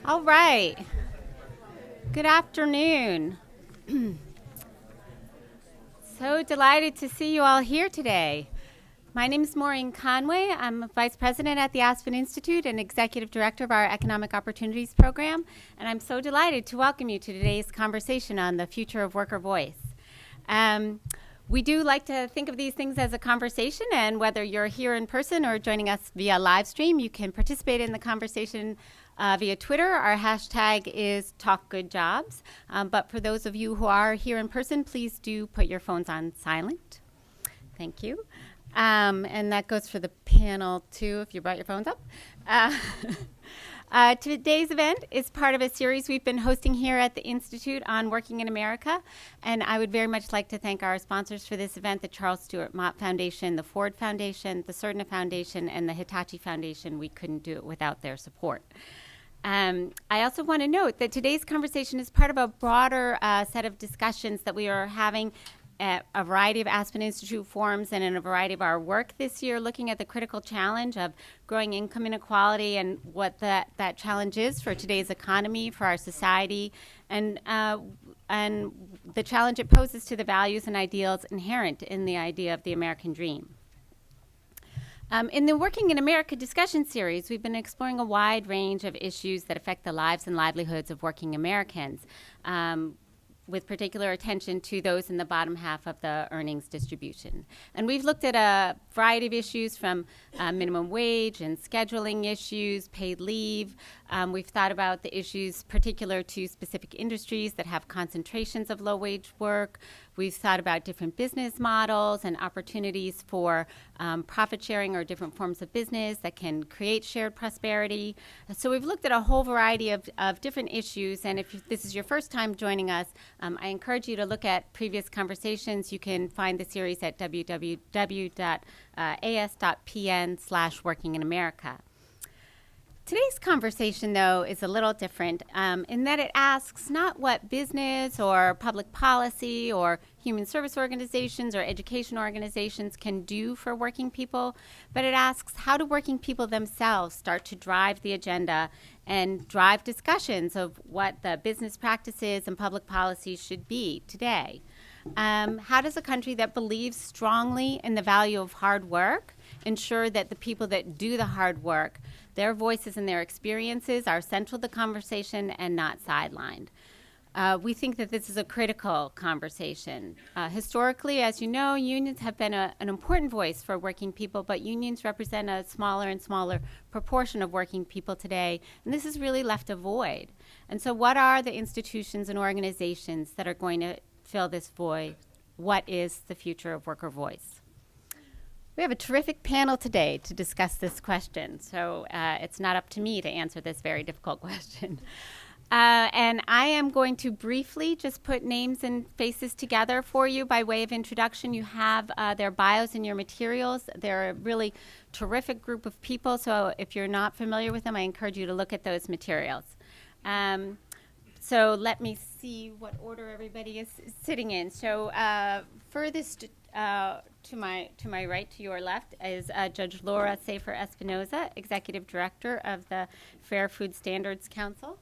All right. Good afternoon. So delighted to see you all here today. My name is Maureen Conway. I'm Vice President at the Aspen Institute and Executive Director of our Economic Opportunities Program, and I'm so delighted to welcome you to today's conversation on the future of worker voice. We do like to think of these things as a conversation, and whether you're here in person or joining us via live stream, you can participate in the conversation via Twitter. Our hashtag is TalkGoodJobs. But for those of you who are here in person, please do put your phones on silent. Thank you. And that goes for the panel too, if you brought your phones up. Today's event is part of a series we've been hosting here at the Institute on Working in America. And I would very much like to thank our sponsors for this event, the Charles Stewart Mott Foundation, the Ford Foundation, the Cerna Foundation, and the Hitachi Foundation. We couldn't do it without their support. I also want to note that today's conversation is part of a broader set of discussions that we are having at a variety of Aspen Institute forums and in a variety of our work this year, looking at the critical challenge of growing income inequality and what that challenge is for today's economy, for our society, and the challenge it poses to the values and ideals inherent in the idea of the American dream. In the Working in America discussion series, we've been exploring a wide range of issues that affect the lives and livelihoods of working Americans, with particular attention to those in the bottom half of the earnings distribution. And we've looked at a variety of issues from minimum wage and scheduling issues, paid leave. We've thought about the issues particular to specific industries that have concentrations of low-wage work. We've thought about different business models and opportunities for profit sharing or different forms of business that can create shared prosperity. So we've looked at a whole variety of different issues, and if this is your first time joining us, I encourage you to look at previous conversations. You can find the series at www.as.pn/workinginamerica. Today's conversation, though, is a little different in that it asks not what business or public policy or human service organizations or education organizations can do for working people, but it asks how do working people themselves start to drive the agenda and drive discussions of what the business practices and public policies should be today. How does a country that believes strongly in the value of hard work ensure that the people that do the hard work, their voices and their experiences are central to the conversation and not sidelined? We think that this is a critical conversation. Historically, as you know, unions have been an important voice for working people, but unions represent a smaller and smaller proportion of working people today, and this has really left a void. And so what are the institutions and organizations that are going to fill this void? What is the future of worker voice? We have a terrific panel today to discuss this question, so it's not up to me to answer this very difficult question. And I am going to briefly just put names and faces together for you by way of introduction. You have their bios in your materials. They're a really terrific group of people, so if you're not familiar with them, I encourage you to look at those materials. So let me see what order everybody is sitting in. So furthest to my right, to your left, is Judge Laura Safer Espinoza, Executive Director of the Fair Food Standards Council.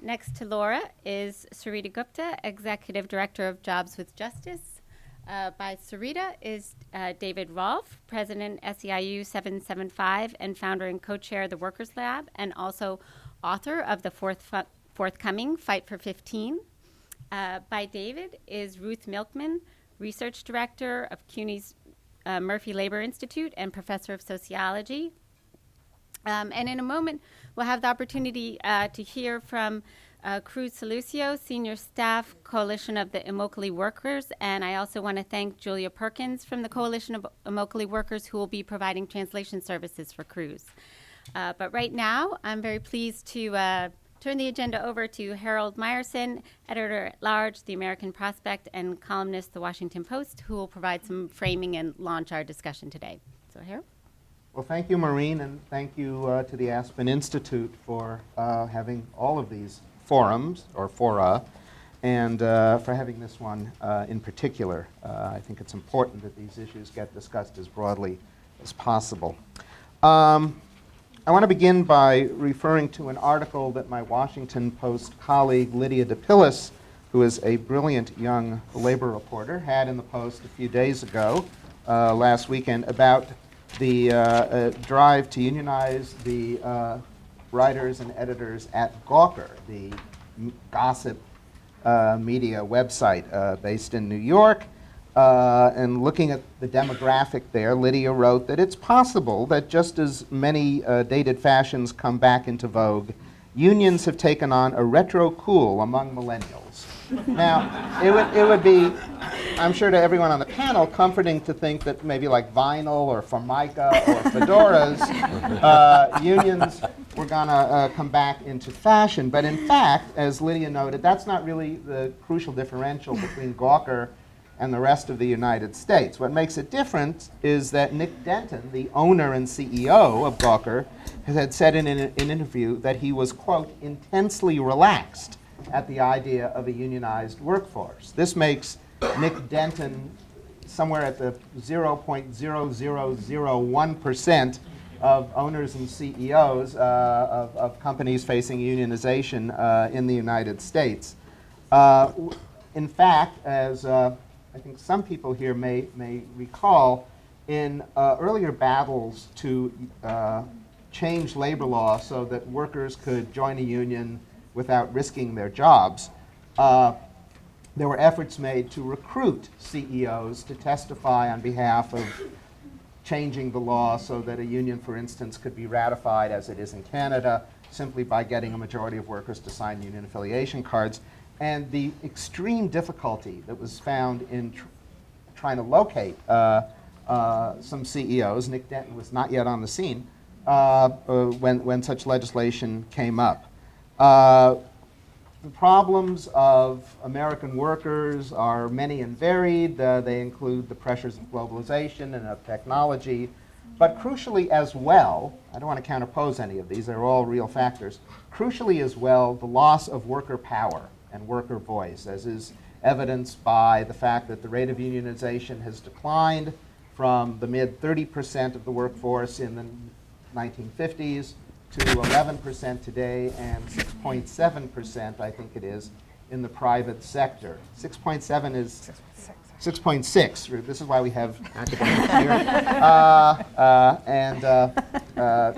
Next to Laura is Sarita Gupta, Executive Director of Jobs with Justice. By Sarita is David Rolfe, President SEIU 775 and founder and co-chair of the Workers Lab, and also author of the forthcoming Fight for 15. By David is Ruth Milkman, Research Director of CUNY's Murphy Labor Institute and Professor of Sociology. And in a moment, we'll have the opportunity to hear from Cruz Solucio, Senior Staff, Coalition of the Immokalee Workers, and I also want to thank Julia Perkins from the Coalition of Immokalee Workers, who will be providing translation services for Cruz. But right now, I'm very pleased to turn the agenda over to Harold Meyerson, Editor-at-Large, The American Prospect, and columnist, The Washington Post, who will provide some framing and launch our discussion today. So, Harold? Well, thank you, Maureen, and thank you to the Aspen Institute for having all of these forums, or fora, and for having this one in particular. I think it's important that these issues get discussed as broadly as possible. I want to begin by referring to an article that my Washington Post colleague Lydia DePillis, who is a brilliant young labor reporter, had in the Post a few days ago, last weekend, about the drive to unionize the writers and editors at Gawker, the gossip media website based in New York. And looking at the demographic there, Lydia wrote that it's possible that just as many dated fashions come back into vogue, unions have taken on a retro cool among millennials. Now, it would be, I'm sure to everyone on the panel, comforting to think that maybe like vinyl or Formica or fedoras, unions were going to come back into fashion. But in fact, as Lydia noted, that's not really the crucial differential between Gawker and the rest of the United States. What makes it different is that Nick Denton, the owner and CEO of Gawker, had said in an interview that he was, quote, intensely relaxed at the idea of a unionized workforce. This makes Nick Denton somewhere at the 0.0001% of owners and CEOs of companies facing unionization in the United States. In fact, as I think some people here may recall, in earlier battles to change labor law so that workers could join a union without risking their jobs, there were efforts made to recruit CEOs to testify on behalf of changing the law so that a union, for instance, could be ratified as it is in Canada simply by getting a majority of workers to sign union affiliation cards. And the extreme difficulty that was found in trying to locate some CEOs, Nick Denton was not yet on the scene when such legislation came up. The problems of American workers are many and varied. They include the pressures of globalization and of technology. But crucially as well, I don't want to counterpose any of these, they're all real factors, crucially as well, the loss of worker power and worker voice, as is evidenced by the fact that the rate of unionization has declined from the mid 30% of the workforce in the 1950s to 11% today and 6.7%, I think it is, in the private sector. 6.7 is 6.6. This is why we have academics here.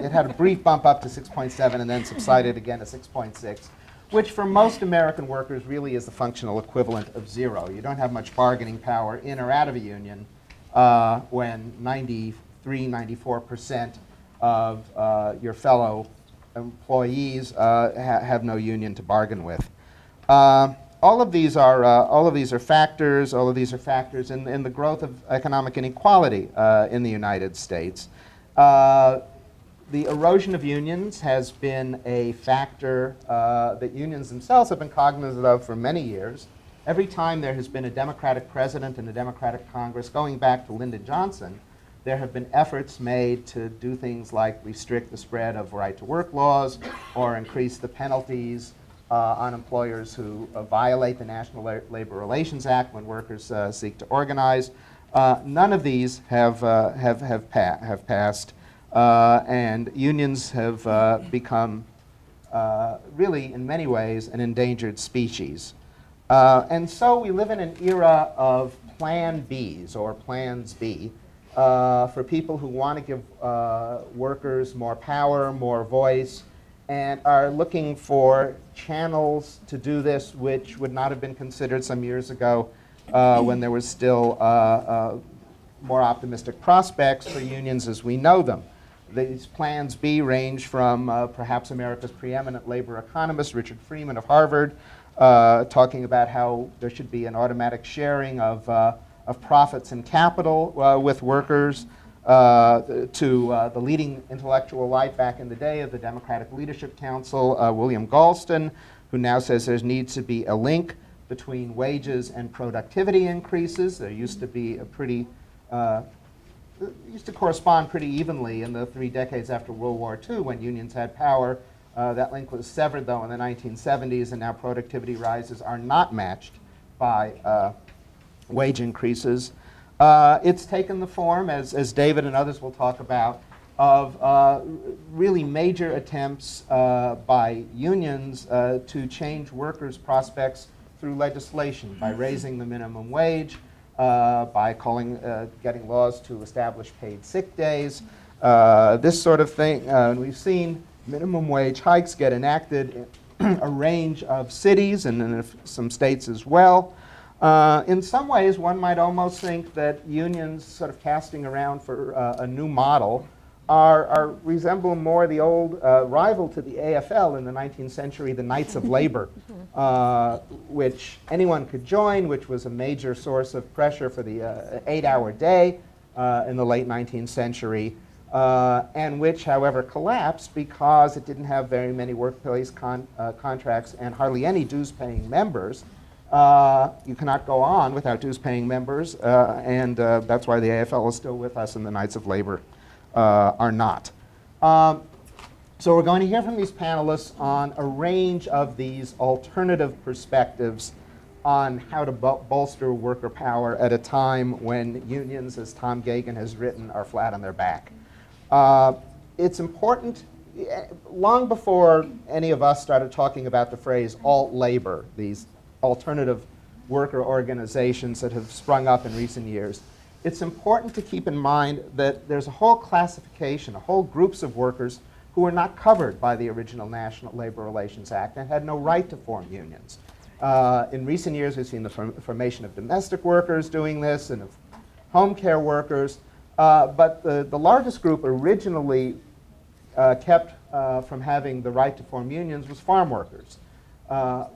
It had a brief bump up to 6.7 and then subsided again to 6.6. Which for most American workers really is the functional equivalent of zero. You don't have much bargaining power in or out of a union when 93, 94% of your fellow employees have no union to bargain with. All of these are factors. All of these are factors in the growth of economic inequality in the United States. The erosion of unions has been a factor that unions themselves have been cognizant of for many years. Every time there has been a Democratic president and a Democratic Congress, going back to Lyndon Johnson, there have been efforts made to do things like restrict the spread of right-to-work laws or increase the penalties on employers who violate the National Labor Relations Act when workers seek to organize. None of these have passed. And unions have become really, in many ways, an endangered species. And so we live in an era of Plan Bs, or Plans B, for people who want to give workers more power, more voice, and are looking for channels to do this which would not have been considered some years ago when there was still more optimistic prospects for unions as we know them. These Plans B range from perhaps America's preeminent labor economist, Richard Freeman of Harvard, talking about how there should be an automatic sharing of profits and capital with workers, to the leading intellectual light back in the day of the Democratic Leadership Council, William Galston, who now says there needs to be a link between wages and productivity increases. There used to be a pretty used to correspond pretty evenly in the 3 decades after World War II when unions had power. That link was severed, though, in the 1970s, and now productivity rises are not matched by wage increases. It's taken the form, as David and others will talk about, of really major attempts by unions to change workers' prospects through legislation, by raising the minimum wage, by getting laws to establish paid sick days, this sort of thing. And we've seen minimum wage hikes get enacted in a range of cities and in some states as well. In some ways, one might almost think that unions sort of casting around for a new model resemble more the old rival to the AFL in the 19th century, the Knights of Labor, which anyone could join, which was a major source of pressure for the 8-hour day in the late 19th century, and which, however, collapsed because it didn't have very many workplace contracts and hardly any dues-paying members. You cannot go on without dues-paying members, and that's why the AFL is still with us and the Knights of Labor are not. So we're going to hear from these panelists on a range of these alternative perspectives on how to bolster worker power at a time when unions, as Tom Gagan has written, are flat on their back. It's important, long before any of us started talking about the phrase alt-labor, these alternative worker organizations that have sprung up in recent years, it's important to keep in mind that there's a whole classification, a whole groups of workers who were not covered by the original National Labor Relations Act and had no right to form unions. In recent years, we've seen the formation of domestic workers doing this and of home care workers, but the largest group originally kept from having the right to form unions was farm workers.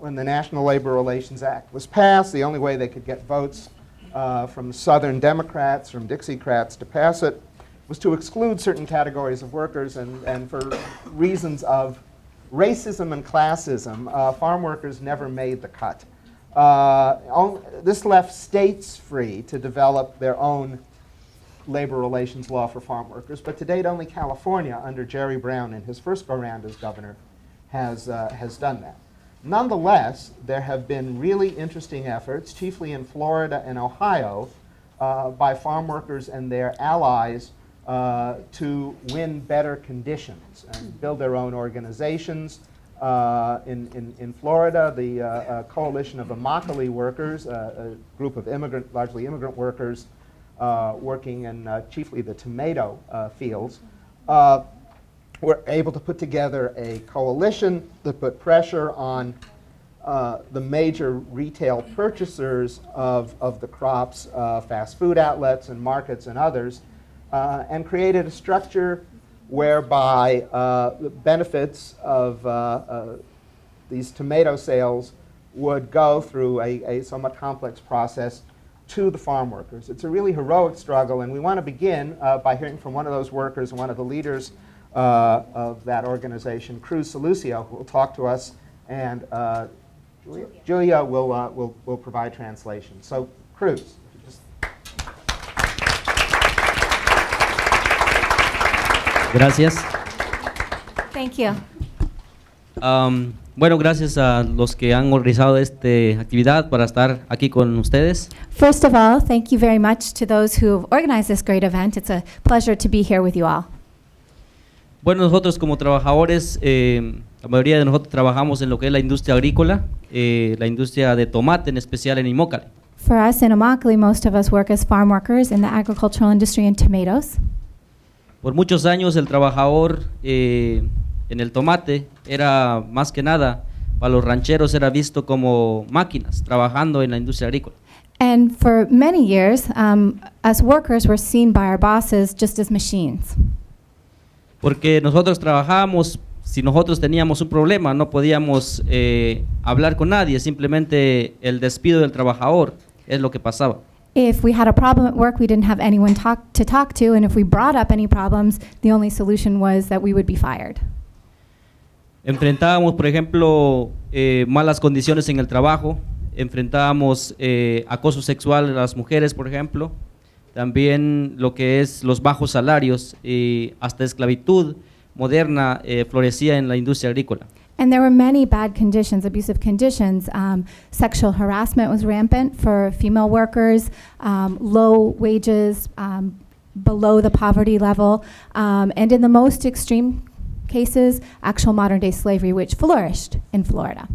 When the National Labor Relations Act was passed, the only way they could get votes from Southern Democrats, from Dixiecrats to pass it, was to exclude certain categories of workers, and for reasons of racism and classism, farm workers never made the cut. This left states free to develop their own labor relations law for farm workers, but to date only California, under Jerry Brown in his first go-round as governor, has done that. Nonetheless, there have been really interesting efforts, chiefly in Florida and Ohio, by farm workers and their allies to win better conditions and build their own organizations. In Florida, the coalition of Immokalee workers, a group of largely immigrant workers working in chiefly the tomato fields, were able to put together a coalition that put pressure on the major retail purchasers of the crops, fast food outlets and markets and others, and created a structure whereby the benefits of these tomato sales would go through a somewhat complex process to the farm workers. It's a really heroic struggle, and we want to begin by hearing from one of those workers and one of the leaders of that organization, Cruz Solucio, who will talk to us, and Julia will provide translation. So, Cruz. Gracias. Thank you. Bueno, gracias a los que han organizado esta actividad para estar aquí con ustedes. First of all, thank you very much to those who have organized this great event. It's a pleasure to be here with you all. Bueno, nosotros como trabajadores, la mayoría de nosotros trabajamos en lo que es la industria agrícola, la industria de tomate, en especial en Immokalee. For us in Immokalee, most of us work as farm workers in the agricultural industry and tomatoes. Por muchos años el trabajador en el tomate era más que nada, para los rancheros era visto como máquinas trabajando en la industria agrícola. And for many years, us workers were seen by our bosses just as machines. Porque nosotros trabajábamos, si nosotros teníamos un problema, no podíamos hablar con nadie, simplemente el despido del trabajador es lo que pasaba. If we had a problem at work, we didn't have anyone to talk to, and if we brought up any problems, the only solution was that we would be fired. Enfrentábamos, por ejemplo, malas condiciones en el trabajo, enfrentábamos acoso sexual a las mujeres, por ejemplo, también lo que es los bajos salarios y hasta esclavitud moderna florecía en la industria agrícola. And there were many bad conditions, abusive conditions. Sexual harassment was rampant for female workers, low wages, below the poverty level, and in the most extreme cases, actual modern-day slavery, which flourished in Florida.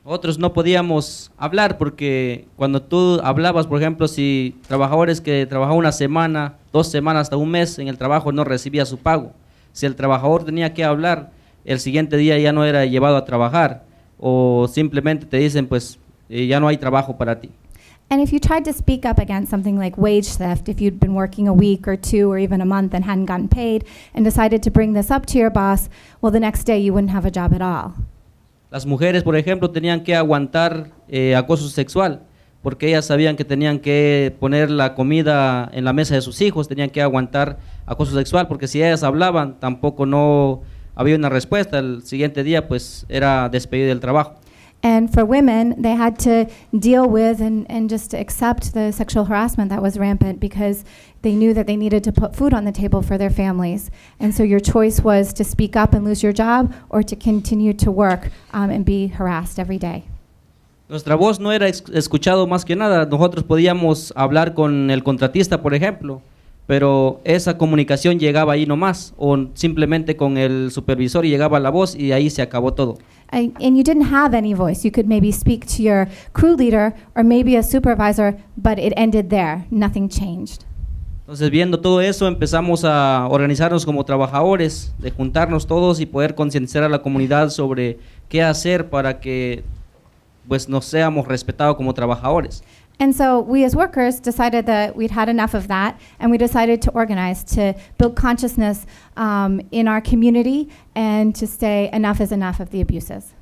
Otros no podíamos hablar porque cuando tú hablabas, por ejemplo, si trabajadores que trabajaban una semana, 2 semanas, hasta un mes en el trabajo no recibía su pago. Si el trabajador tenía que hablar, el siguiente día ya no era llevado a trabajar o simplemente te dicen pues ya no hay trabajo para ti. And if you tried to speak up against something like wage theft, if you'd been working a week or 2 or even a month and hadn't gotten paid and decided to bring this up to your boss, well, the next day you wouldn't have a job at all. Las mujeres, por ejemplo, tenían que aguantar acoso sexual porque ellas sabían que tenían que poner la comida en la mesa de sus hijos, tenían que aguantar acoso sexual porque si ellas hablaban tampoco no había una respuesta, el siguiente día pues era despedido del trabajo. And for women, they had to deal with and just accept the sexual harassment that was rampant because they knew that they needed to put food on the table for their families. And so your choice was to speak up and lose your job or to continue to work and be harassed every day. Nuestra voz no era escuchado más que nada, nosotros podíamos hablar con el contratista, por ejemplo, pero esa comunicación llegaba ahí nomás, o simplemente con el supervisor y llegaba la voz y ahí se acabó todo. And you didn't have any voice. You could maybe speak to your crew leader or maybe a supervisor, but it ended there. Nothing changed. Entonces, viendo todo eso, empezamos a organizarnos como trabajadores, de juntarnos todos y poder concientizar a la comunidad sobre qué hacer para que pues nos seamos respetados como trabajadores. And so we as workers decided that we'd had enough of that, and we decided to organize to build consciousness in our community and to say enough is enough of the abuses.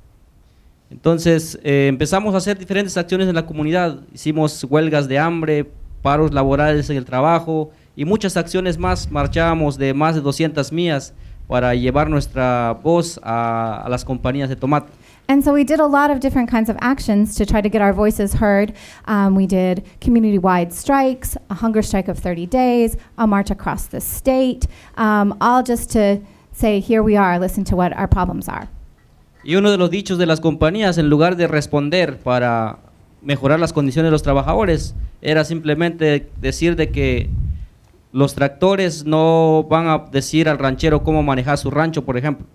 Entonces empezamos a hacer diferentes acciones en la comunidad, hicimos huelgas de hambre, paros laborales en el trabajo y muchas acciones más, marchábamos de más de 200 millas para llevar nuestra voz a las compañías de tomate. And so we did a lot of different kinds of actions to try to get our voices heard. We did community-wide strikes, a hunger strike of 30 days, a march across the state, all just to say, here we are, listen to what our problems are. Y uno de los dichos de las compañías, en lugar de responder para mejorar las condiciones de los trabajadores, era simplemente decir de que los tractores no van a decir al ranchero cómo manejar su rancho, por ejemplo.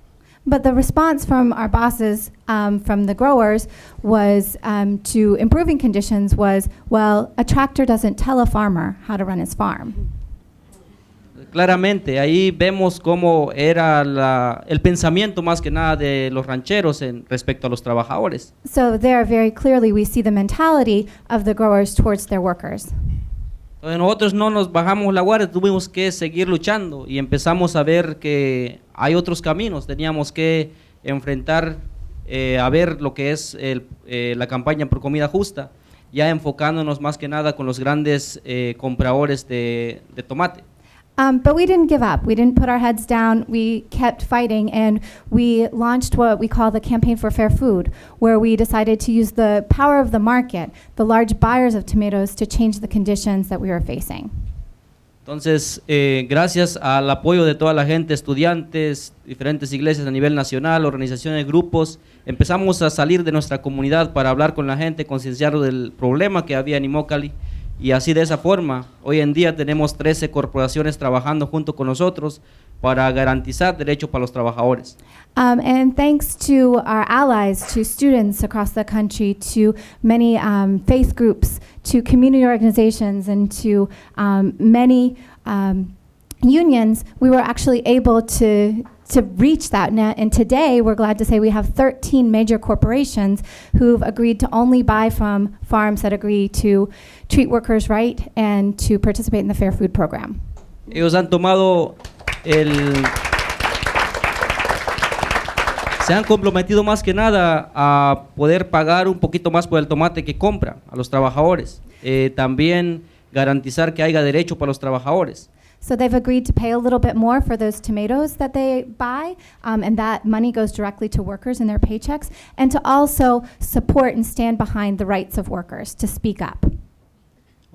But the response from our bosses, from the growers, was to improving conditions was, well, a tractor doesn't tell a farmer how to run his farm. Claramente, ahí vemos cómo era el pensamiento más que nada de los rancheros respecto a los trabajadores. So there very clearly we see the mentality of the growers towards their workers. Entonces nosotros no nos bajamos la guardia, tuvimos que seguir luchando y empezamos a ver que hay otros caminos, teníamos que enfrentar, a ver lo que es la campaña por comida justa, ya enfocándonos más que nada con los grandes compradores de tomate. But we didn't give up. We didn't put our heads down. We kept fighting, and we launched what we call the Campaign for Fair Food, where we decided to use the power of the market, the large buyers of tomatoes, to change the conditions that we were facing. Entonces, gracias al apoyo de toda la gente, estudiantes, diferentes iglesias a nivel nacional, organizaciones, grupos, empezamos a salir de nuestra comunidad para hablar con la gente, concienciarlos del problema que había en Immokalee. Y así de esa forma, hoy en día tenemos 13 corporaciones trabajando junto con nosotros para garantizar derechos para los trabajadores. And thanks to our allies, to students across the country, to many faith groups, to community organizations, and to many unions, we were actually able to reach that. And today, we're glad to say we have 13 major corporations who've agreed to only buy from farms that agree to treat workers right and to participate in the Fair Food Program. Ellos han tomado se han comprometido más que nada a poder pagar un poquito más por el tomate que compra a los trabajadores. También garantizar que haya derecho para los trabajadores. So they've agreed to pay a little bit more for those tomatoes that they buy, and that money goes directly to workers in their paychecks, and to also support and stand behind the rights of workers, to speak up.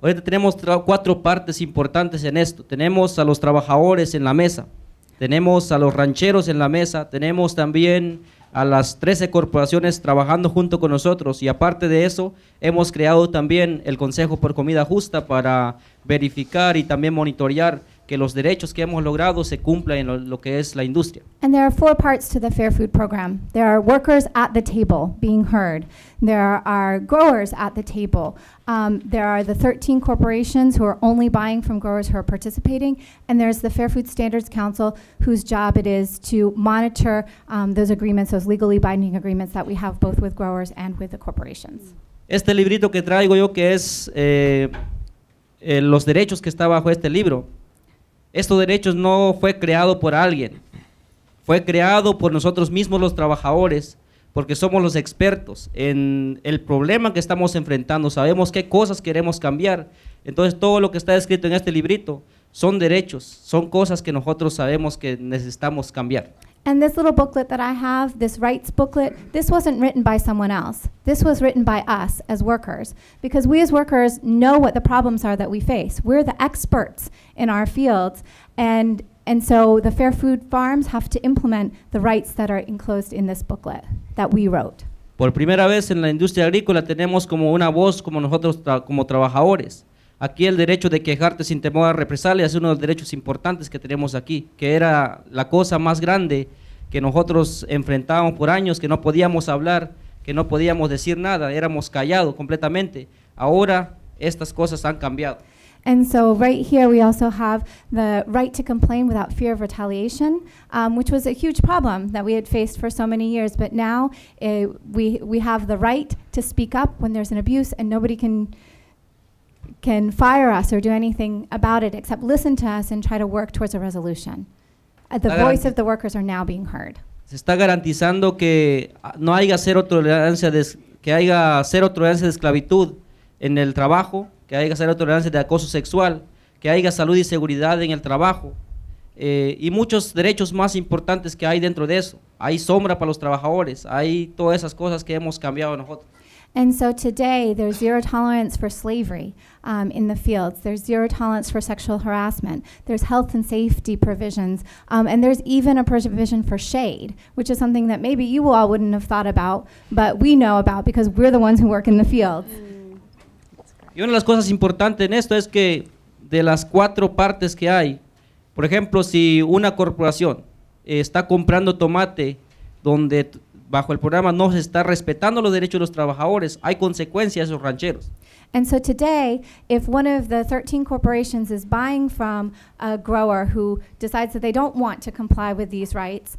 Ahorita tenemos 4 partes importantes en esto. Tenemos a los trabajadores en la mesa, tenemos a los rancheros en la mesa, tenemos también a las 13 corporaciones trabajando junto con nosotros, y aparte de eso hemos creado también el Consejo por Comida Justa para verificar y también monitorear que los derechos que hemos logrado se cumplan en lo que es la industria. And there are 4 parts to the Fair Food Program. There are workers at the table being heard. There are growers at the table. There are the 13 corporations who are only buying from growers who are participating. And there's the Fair Food Standards Council, whose job it is to monitor those agreements, those legally binding agreements that we have both with growers and with the corporations. Este librito que traigo yo, que es los derechos que está bajo este libro, estos derechos no fue creado por alguien, fue creado por nosotros mismos los trabajadores, porque somos los expertos en el problema que estamos enfrentando, sabemos qué cosas queremos cambiar. Entonces todo lo que está escrito en este librito son derechos, son cosas que nosotros sabemos que necesitamos cambiar. And this little booklet that I have, this rights booklet, this wasn't written by someone else. This was written by us as workers, because we as workers know what the problems are that we face. We're the experts in our fields, and so the Fair Food Farms have to implement the rights that are enclosed in this booklet that we wrote. Por primera vez en la industria agrícola tenemos como una voz como nosotros como trabajadores. Aquí el derecho de quejarte sin temor a represalia es uno de los derechos importantes que tenemos aquí, que era la cosa más grande que nosotros enfrentábamos por años, que no podíamos hablar, que no podíamos decir nada, éramos callados completamente. Ahora estas cosas han cambiado. And so right here we also have the right to complain without fear of retaliation, which was a huge problem that we had faced for so many years. But now we have the right to speak up when there's an abuse, and nobody can fire us or do anything about it except listen to us and try to work towards a resolution. The voice of the workers are now being heard. Se está garantizando que no haya cero tolerancia de esclavitud en el trabajo, que haya cero tolerancia de acoso sexual, que haya salud y seguridad en el trabajo, y muchos derechos más importantes que hay dentro de eso. Hay sombra para los trabajadores, hay todas esas cosas que hemos cambiado nosotros. And so today there's zero tolerance for slavery in the fields. There's zero tolerance for sexual harassment. There's health and safety provisions. And there's even a provision for shade, which is something that maybe you all wouldn't have thought about, but we know about because we're the ones who work in the fields. Y una de las cosas importantes en esto es que de las 4 partes que hay, por ejemplo, si una corporación está comprando tomate donde bajo el programa no se está respetando los derechos de los trabajadores, hay consecuencias a esos rancheros. And so today, if one of the 13 corporations is buying from a grower who decides that they don't want to comply with these rights,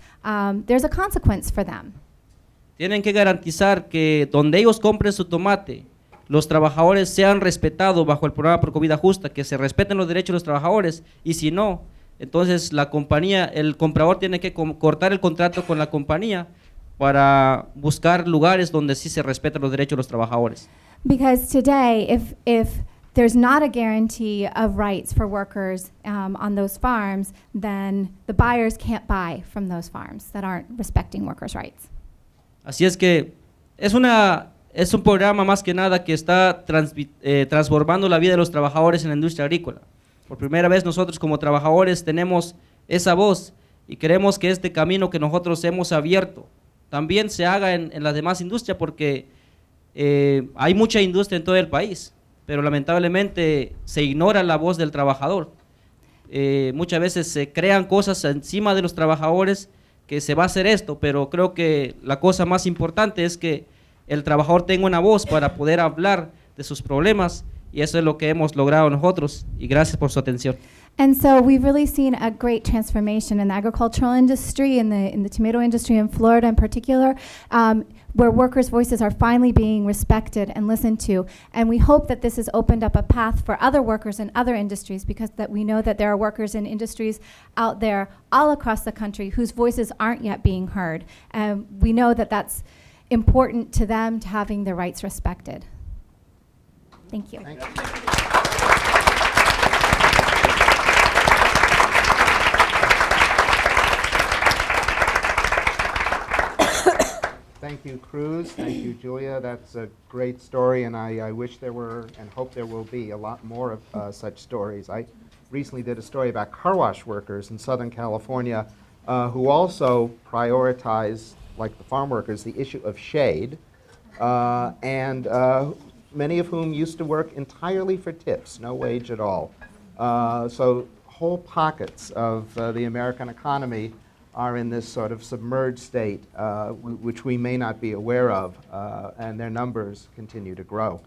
there's a consequence for them. Tienen que garantizar que donde ellos compren su tomate, los trabajadores sean respetados bajo el programa por comida justa, que se respeten los derechos de los trabajadores, y si no, entonces la compañía, el comprador tiene que cortar el contrato con la compañía para buscar lugares donde sí se respetan los derechos de los trabajadores. Because today, if there's not a guarantee of rights for workers on those farms, then the buyers can't buy from those farms that aren't respecting workers' rights. Así es que es un programa más que nada que está transformando la vida de los trabajadores en la industria agrícola. Por primera vez nosotros como trabajadores tenemos esa voz y queremos que este camino que nosotros hemos abierto también se haga en las demás industrias, porque hay mucha industria en todo el país, pero lamentablemente se ignora la voz del trabajador. Muchas veces se crean cosas encima de los trabajadores que se va a hacer esto, pero creo que la cosa más importante es que el trabajador tenga una voz para poder hablar de sus problemas, y eso es lo que hemos logrado nosotros, y gracias por su atención. And so we've really seen a great transformation in the agricultural industry, in the tomato industry in Florida in particular, where workers' voices are finally being respected and listened to. And we hope that this has opened up a path for other workers in other industries, because that we know that there are workers in industries out there all across the country whose voices aren't yet being heard. And we know that that's important to them, to having their rights respected. Thank you. Thank you. Thank you, Cruz. Thank you, Julia. That's a great story, and I wish there were, and hope there will be, a lot more of such stories. I recently did a story about car wash workers in Southern California who also prioritize, like the farm workers, the issue of shade, and many of whom used to work entirely for tips, no wage at all. So whole pockets of the American economy are in this sort of submerged state, which we may not be aware of, and their numbers continue to grow.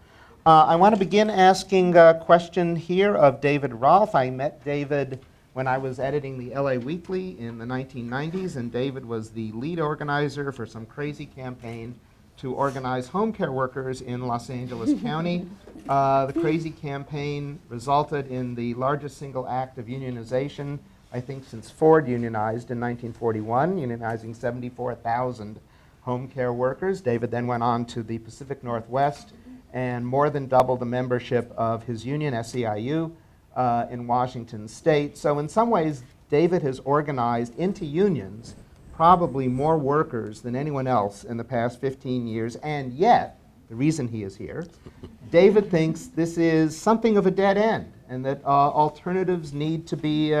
I want to begin asking a question here of David Rolfe. I met David when I was editing the LA Weekly in the 1990s, and David was the lead organizer for some crazy campaign to organize home care workers in Los Angeles County. The crazy campaign resulted in the largest single act of unionization, I think, since Ford unionized in 1941, unionizing 74,000 home care workers. David then went on to the Pacific Northwest and more than doubled the membership of his union, SEIU, in Washington State. So in some ways, David has organized into unions probably more workers than anyone else in the past 15 years, and yet, the reason he is here, David thinks this is something of a dead end, and that alternatives need to be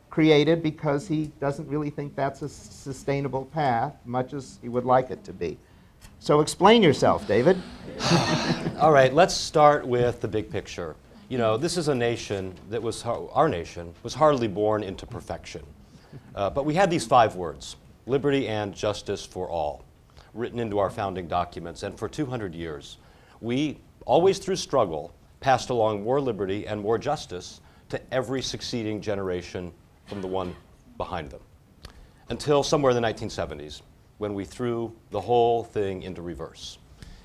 created because he doesn't really think that's a sustainable path, much as he would like it to be. So explain yourself, David. All right, let's start with the big picture. You know, this is a nation that was, our nation was hardly born into perfection. But we had these 5 words: liberty and justice for all, written into our founding documents. And for 200 years, we, always through struggle, passed along more liberty and more justice to every succeeding generation from the one behind them. Until somewhere in the 1970s, when we threw the whole thing into reverse.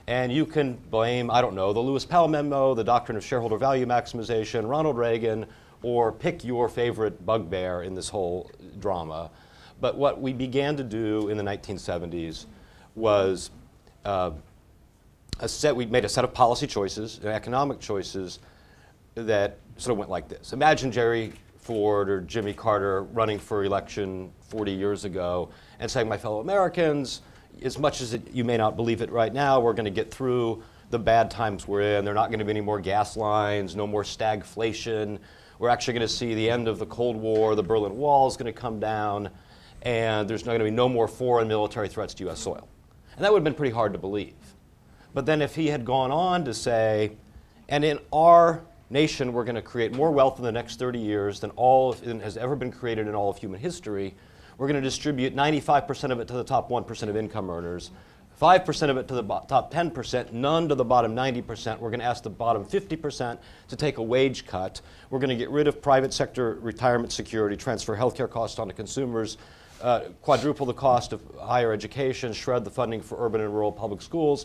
And you can blame, I don't know, the Lewis Powell memo, the doctrine of shareholder value maximization, Ronald Reagan, or pick your favorite bugbear in this whole drama. But what we began to do in the 1970s was we made a set of policy choices, economic choices, that sort of went like this. Imagine Jerry Ford or Jimmy Carter running for election 40 years ago and saying, my fellow Americans, as much as you may not believe it right now, we're going to get through the bad times we're in. There are not going to be any more gas lines, no more stagflation. We're actually going to see the end of the Cold War. The Berlin Wall is going to come down, and there's going to be no more foreign military threats to U.S. soil. And that would have been pretty hard to believe. But then if he had gone on to say, and in our nation, we're going to create more wealth in the next 30 years than has ever been created in all of human history. We're going to distribute 95% of it to the top 1% of income earners, 5% of it to the top 10%, none to the bottom 90%. We're going to ask the bottom 50% to take a wage cut. We're going to get rid of private sector retirement security, transfer healthcare costs onto consumers, quadruple the cost of higher education, shred the funding for urban and rural public schools,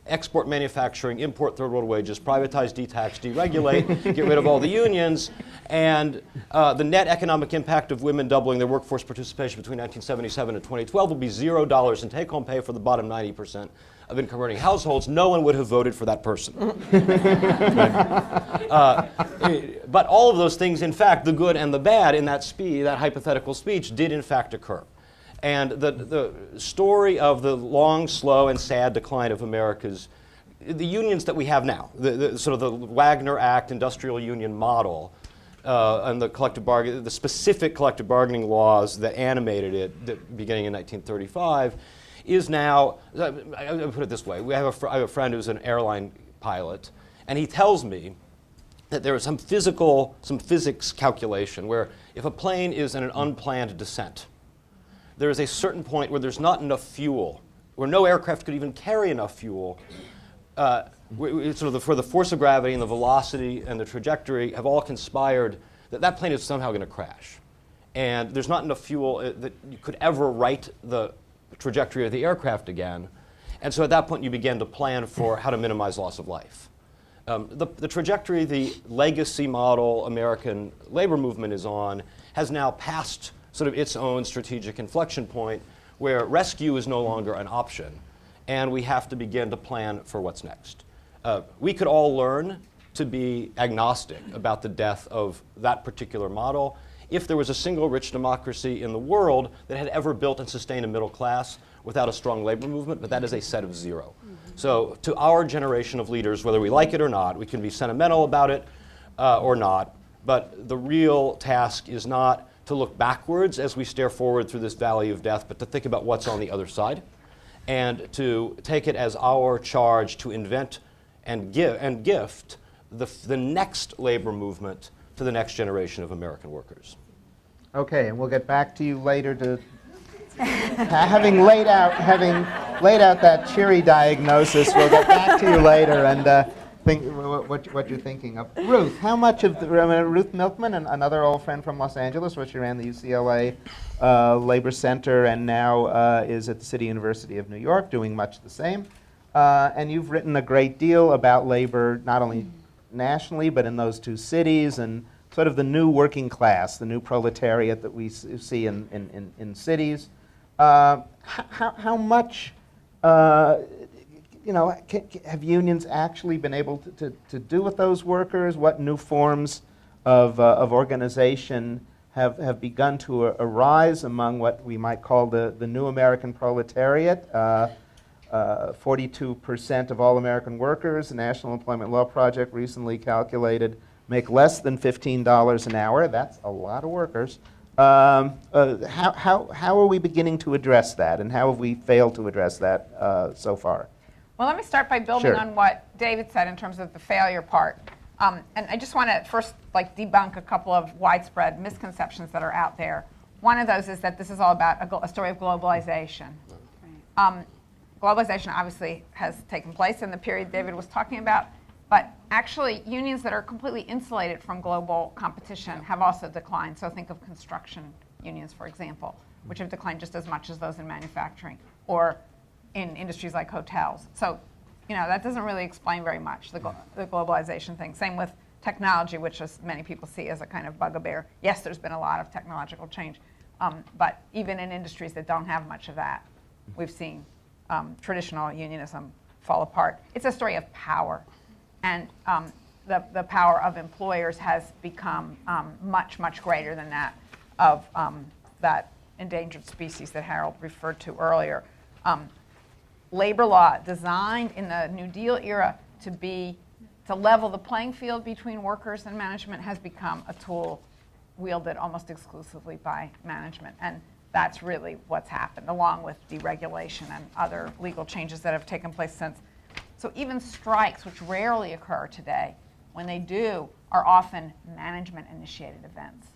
export manufacturing, import third world wages, privatize, detax, deregulate, get rid of all the unions, and the net economic impact of women doubling their workforce participation between 1977 and 2012 will be $0 in take-home pay for the bottom 90% of income-earning households. No one would have voted for that person. But all of those things, in fact, the good and the bad in that hypothetical speech, did in fact occur. And the story of the long, slow, and sad decline of America's, the unions that we have now, the sort of the Wagner Act industrial union model, and the specific collective bargaining laws that animated it beginning in 1935, is now, I'll put it this way, I have a friend who's an airline pilot, and he tells me that there is some physics calculation where if a plane is in an unplanned descent, there is a certain point where there's not enough fuel, where no aircraft could even carry enough fuel. For the force of gravity and the velocity and the trajectory have all conspired that plane is somehow going to crash. And there's not enough fuel that you could ever right the trajectory of the aircraft again. And so at that point you begin to plan for how to minimize loss of life. The trajectory the legacy model American labor movement is on has now passed sort of its own strategic inflection point where rescue is no longer an option, and we have to begin to plan for what's next. We could all learn to be agnostic about the death of that particular model if there was a single rich democracy in the world that had ever built and sustained a middle class without a strong labor movement, but that is a set of 0. So to our generation of leaders, whether we like it or not, we can be sentimental about it or not, but the real task is not to look backwards as we stare forward through this valley of death, but to think about what's on the other side, and to take it as our charge to invent and gift the next labor movement for the next generation of American workers. Okay, and we'll get back to you later to having laid out that cheery diagnosis. We'll get back to you later and think what you're thinking of. Ruth, how much of Ruth Milkman, another old friend from Los Angeles, where she ran the UCLA Labor Center and now is at the City University of New York, doing much the same. And you've written a great deal about labor, not only nationally, but in those two cities, and sort of the new working class, the new proletariat that we see in cities. How much, have unions actually been able to do with those workers? What new forms of organization have begun to arise among what we might call the new American proletariat? 42% of all American workers, the National Employment Law Project recently calculated, make less than $15 an hour. That's a lot of workers. How are we beginning to address that, and how have we failed to address that so far? Well, let me start by building on what David said in terms of the failure part. And I just want to first debunk a couple of widespread misconceptions that are out there. One of those is that this is all about a story of globalization. Globalization obviously has taken place in the period David was talking about, but actually unions that are completely insulated from global competition have also declined. So think of construction unions, for example, which have declined just as much as those in manufacturing or in industries like hotels. So, that doesn't really explain very much, the globalization thing. Same with technology, which as many people see as a kind of bugaboo. Yes, there's been a lot of technological change, but even in industries that don't have much of that, we've seen traditional unionism fall apart. It's a story of power. And the power of employers has become much, much greater than that of that endangered species that Harold referred to earlier. Labor law, designed in the New Deal era to level the playing field between workers and management, has become a tool wielded almost exclusively by management. And that's really what's happened, along with deregulation and other legal changes that have taken place since. So even strikes, which rarely occur today, when they do, are often management-initiated events,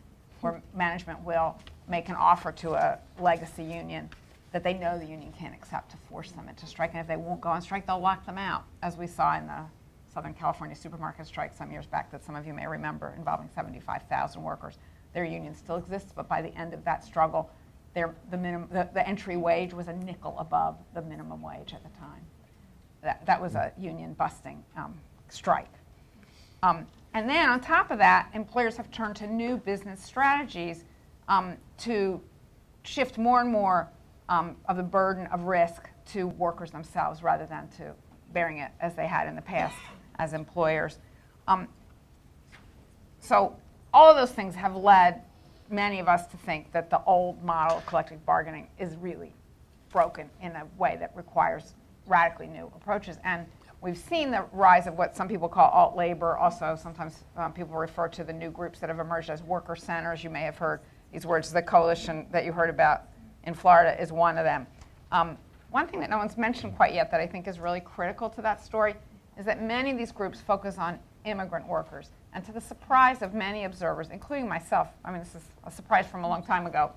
where management will make an offer to a legacy union that they know the union can't accept to force them into strike. And if they won't go on strike, they'll lock them out, as we saw in the Southern California supermarket strike some years back that some of you may remember, involving 75,000 workers. Their union still exists, but by the end of that struggle, the entry wage was a nickel above the minimum wage at the time. That was a union-busting strike. And then on top of that, employers have turned to new business strategies to shift more and more of the burden of risk to workers themselves rather than to bearing it as they had in the past as employers. So all of those things have led many of us to think that the old model of collective bargaining is really broken in a way that requires radically new approaches. And we've seen the rise of what some people call alt labor. Also, sometimes people refer to the new groups that have emerged as worker centers. You may have heard these words. The coalition that you heard about in Florida is one of them. One thing that no one's mentioned quite yet that I think is really critical to that story is that many of these groups focus on immigrant workers. And to the surprise of many observers, including myself, I mean, this is a surprise from a long time ago,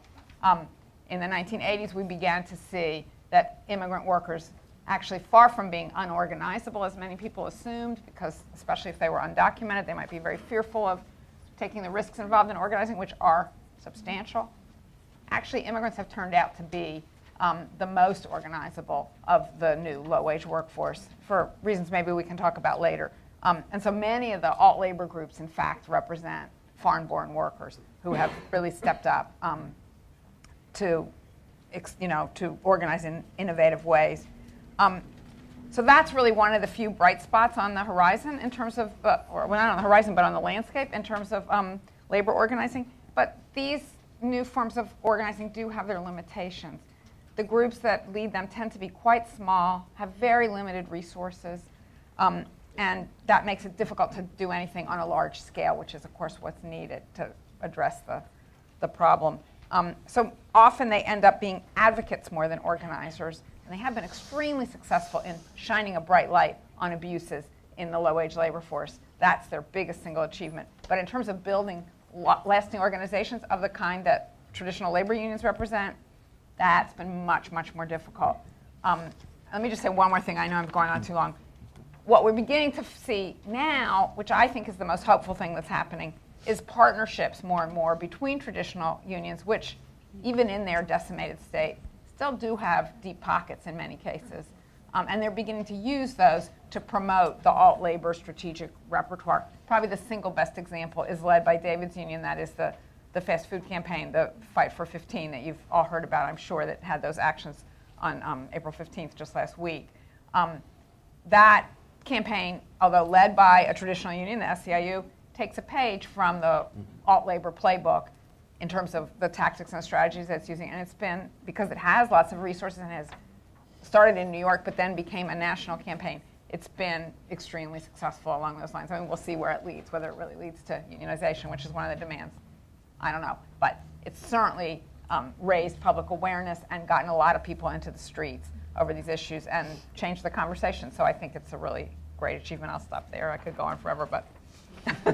in the 1980s we began to see that immigrant workers, actually far from being unorganizable, as many people assumed, because especially if they were undocumented, they might be very fearful of taking the risks involved in organizing, which are substantial. Actually, immigrants have turned out to be the most organizable of the new low-wage workforce, for reasons maybe we can talk about later. And so many of the alt-labor groups, in fact, represent foreign-born workers who have really stepped up to organize in innovative ways. So that's really one of the few bright spots on the horizon in terms of, or well, not on the horizon, but on the landscape in terms of labor organizing. But these new forms of organizing do have their limitations. The groups that lead them tend to be quite small, have very limited resources, and that makes it difficult to do anything on a large scale, which is, of course, what's needed to address the problem. So often they end up being advocates more than organizers, and they have been extremely successful in shining a bright light on abuses in the low-wage labor force. That's their biggest single achievement. But in terms of building lasting organizations of the kind that traditional labor unions represent, that's been much, much more difficult. Let me just say one more thing. I know I'm going on too long. What we're beginning to see now, which I think is the most hopeful thing that's happening, is partnerships more and more between traditional unions, which even in their decimated state, still do have deep pockets in many cases. And they're beginning to use those to promote the alt-labor strategic repertoire. Probably the single best example is led by David's union, that is the fast food campaign, the Fight for 15 that you've all heard about, I'm sure, that had those actions on April 15th, just last week. That campaign, although led by a traditional union, the SEIU, takes a page from the alt-labor playbook in terms of the tactics and strategies that it's using. And it's been, because it has lots of resources and has started in New York but then became a national campaign, it's been extremely successful along those lines. I mean, we'll see where it leads, whether it really leads to unionization, which is one of the demands. I don't know. But it's certainly raised public awareness and gotten a lot of people into the streets over these issues and changed the conversation. So I think it's a really great achievement. I'll stop there. I could go on forever, but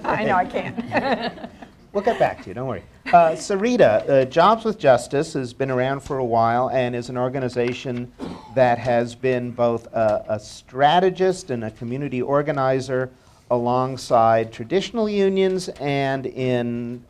I know I can't. We'll get back to you, don't worry. Sarita, Jobs with Justice has been around for a while and is an organization that has been both a strategist and a community organizer alongside traditional unions and in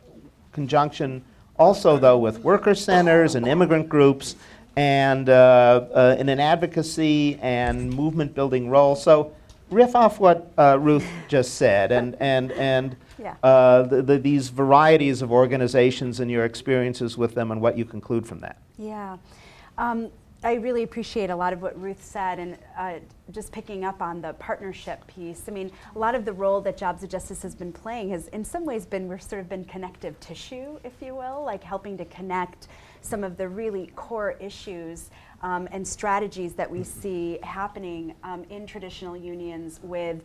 conjunction also, though, with worker centers and immigrant groups and in an advocacy and movement building role. So riff off what Ruth just said and Yeah. these varieties of organizations and your experiences with them and what you conclude from that. Yeah. I really appreciate a lot of what Ruth said, and just picking up on the partnership piece. I mean, a lot of the role that Jobs of Justice has been playing has in some ways we've sort of been connective tissue, if you will, like helping to connect some of the really core issues and strategies that we see happening in traditional unions with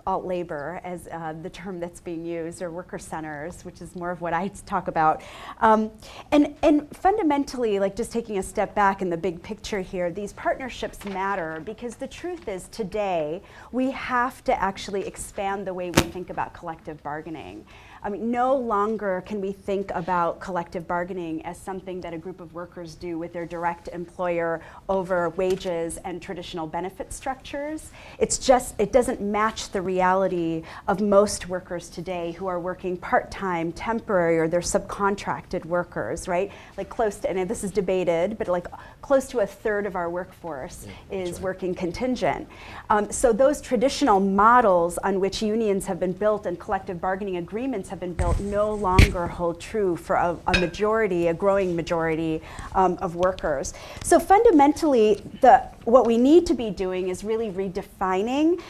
alt-labor, as the term that's being used, or worker centers, which is more of what I talk about. And fundamentally, like just taking a step back in the big picture here, these partnerships matter because the truth is today we have to actually expand the way we think about collective bargaining. I mean, no longer can we think about collective bargaining as something that a group of workers do with their direct employer over wages and traditional benefit structures. It's just, it doesn't match the reality of most workers today who are working part-time, temporary, or they're subcontracted workers, right? Like close to, and this is debated, but like close to a third of our workforce is working contingent. So those traditional models on which unions have been built and collective bargaining agreements have been built no longer hold true for a majority, a growing majority of workers. So fundamentally, what we need to be doing is really redefining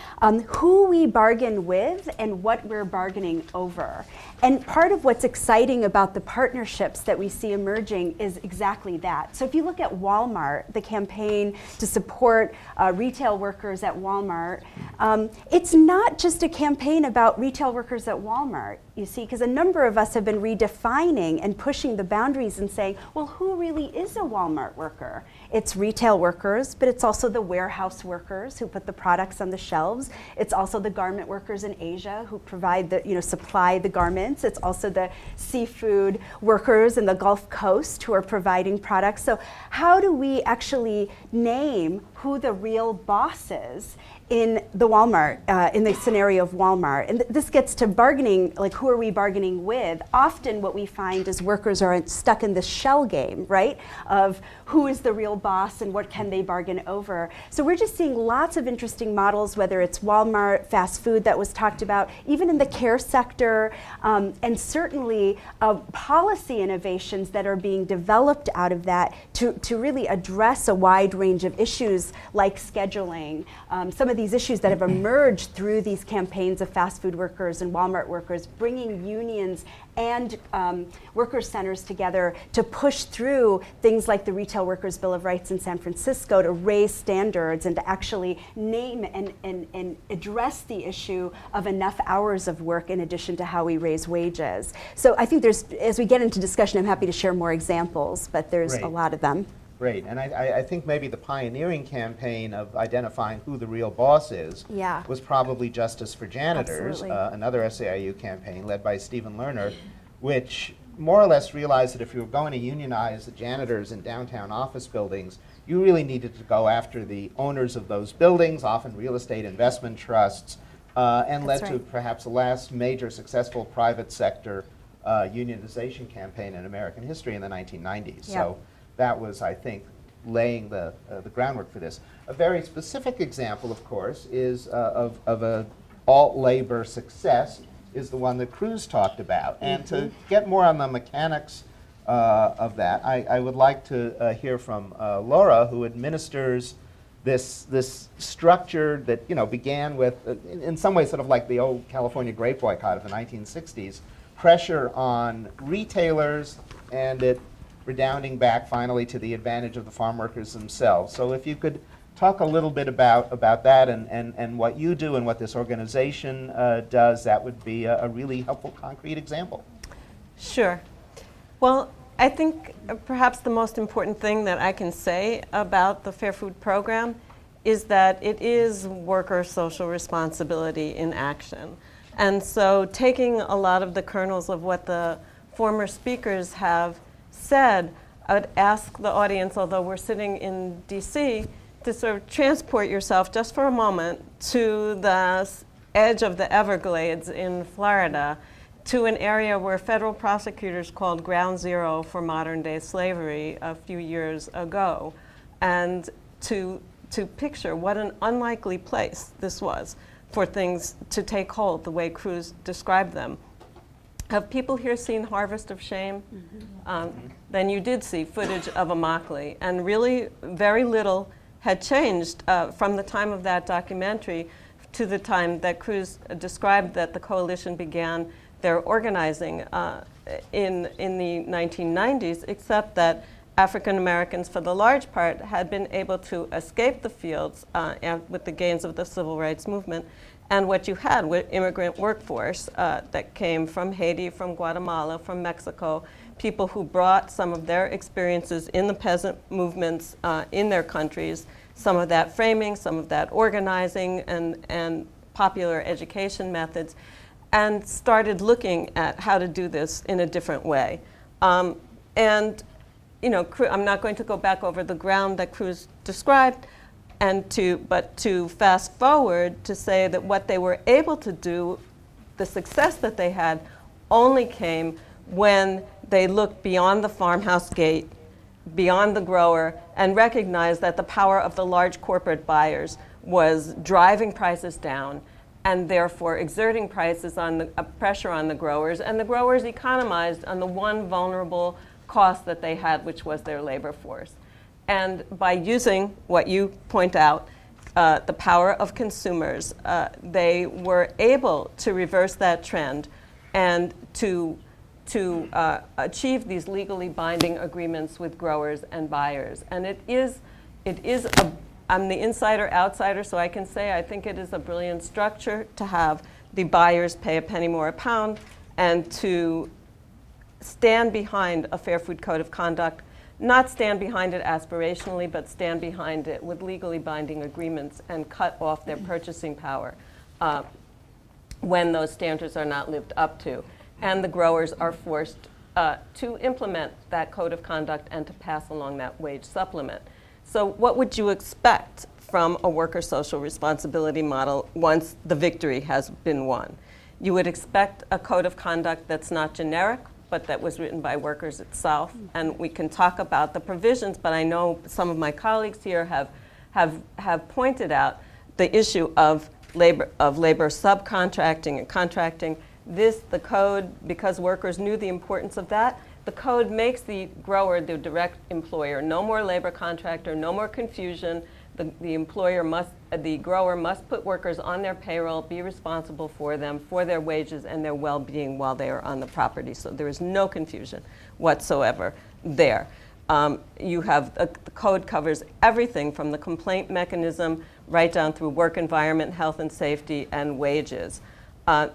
who we bargain with and what we're bargaining over. And part of what's exciting about the partnerships that we see emerging is exactly that. So if you look at Walmart, the campaign to support retail workers at Walmart, it's not just a campaign about retail workers at Walmart, you see, because a number of us have been redefining and pushing the boundaries and saying, well, who really is a Walmart worker? It's retail workers, but it's also the warehouse workers who put the products on the shelves. It's also the garment workers in Asia who provide the, supply the garments. It's also the seafood workers in the Gulf Coast who are providing products. So how do we actually name who the real boss is in the Walmart, in the scenario of Walmart? And this gets to bargaining, like who are we bargaining with? Often what we find is workers are stuck in this shell game, right? Of who is the real boss and what can they bargain over? So we're just seeing lots of interesting models, whether it's Walmart, fast food that was talked about, even in the care sector, and certainly policy innovations that are being developed out of that to really address a wide range of issues like scheduling. Some of these issues that have emerged through these campaigns of fast food workers and Walmart workers, bringing unions and worker centers together to push through things like the Retail Workers' Bill of Rights in San Francisco to raise standards and to actually name and address the issue of enough hours of work in addition to how we raise wages. So I think as we get into discussion, I'm happy to share more examples, but there's Great. a lot of them. Great. And I think maybe the pioneering campaign of identifying who the real boss is Yeah. was probably Justice for Janitors, Absolutely. another SAIU campaign led by Stephen Lerner, which more or less realized that if you were going to unionize the janitors in downtown office buildings, you really needed to go after the owners of those buildings, often real estate investment trusts, and That's led to right. perhaps the last major successful private sector unionization campaign in American history in the 1990s. Yeah. So that was, I think, laying the groundwork for this. A very specific example, of course, is of a alt-labor success is the one that Cruz talked about. And to get more on the mechanics of that, I would like to hear from Laura, who administers this structure that began with, in some ways, sort of like the old California grape boycott of the 1960s, pressure on retailers, and it redounding back finally to the advantage of the farm workers themselves. So if you could talk a little bit about that and what you do and what this organization does, that would be a really helpful concrete example. Sure. Well, I think perhaps the most important thing that I can say about the Fair Food Program is that it is worker social responsibility in action. And so taking a lot of the kernels of what the former speakers have said, I would ask the audience, although we're sitting in DC, to sort of transport yourself just for a moment to the edge of the Everglades in Florida, to an area where federal prosecutors called ground zero for modern day slavery a few years ago, and to picture what an unlikely place this was for things to take hold the way Cruz described them. Have people here seen Harvest of Shame? Then you did see footage of Immokalee, and really very little had changed from the time of that documentary to the time that Cruz described that the coalition began their organizing in the 1990s, except that African Americans, for the large part, had been able to escape the fields with the gains of the civil rights movement. And what you had was immigrant workforce that came from Haiti, from Guatemala, from Mexico, people who brought some of their experiences in the peasant movements in their countries, some of that framing, some of that organizing and popular education methods, and started looking at how to do this in a different way. And I'm not going to go back over the ground that Cruz described, but to fast forward to say that what they were able to do, the success that they had, only came when they looked beyond the farmhouse gate, beyond the grower, and recognized that the power of the large corporate buyers was driving prices down and therefore exerting prices on pressure on the growers, and the growers economized on the one vulnerable cost that they had, which was their labor force. And by using what you point out, the power of consumers, they were able to reverse that trend and to achieve these legally binding agreements with growers and buyers. And I'm the insider outsider, so I can say I think it is a brilliant structure to have the buyers pay a penny more a pound and to stand behind a Fair Food Code of Conduct, not stand behind it aspirationally, but stand behind it with legally binding agreements and cut off their purchasing power when those standards are not lived up to. And the growers are forced to implement that code of conduct and to pass along that wage supplement. So what would you expect from a worker social responsibility model once the victory has been won? You would expect a code of conduct that's not generic, but that was written by workers itself. And we can talk about the provisions, but I know some of my colleagues here have pointed out the issue of labor subcontracting and contracting. The code, because workers knew the importance of that, the code makes the grower the direct employer. No more labor contractor, no more confusion. The grower must put workers on their payroll, be responsible for them, for their wages and their well-being while they are on the property. So there is no confusion whatsoever there. The code covers everything from the complaint mechanism right down through work environment, health and safety, and wages.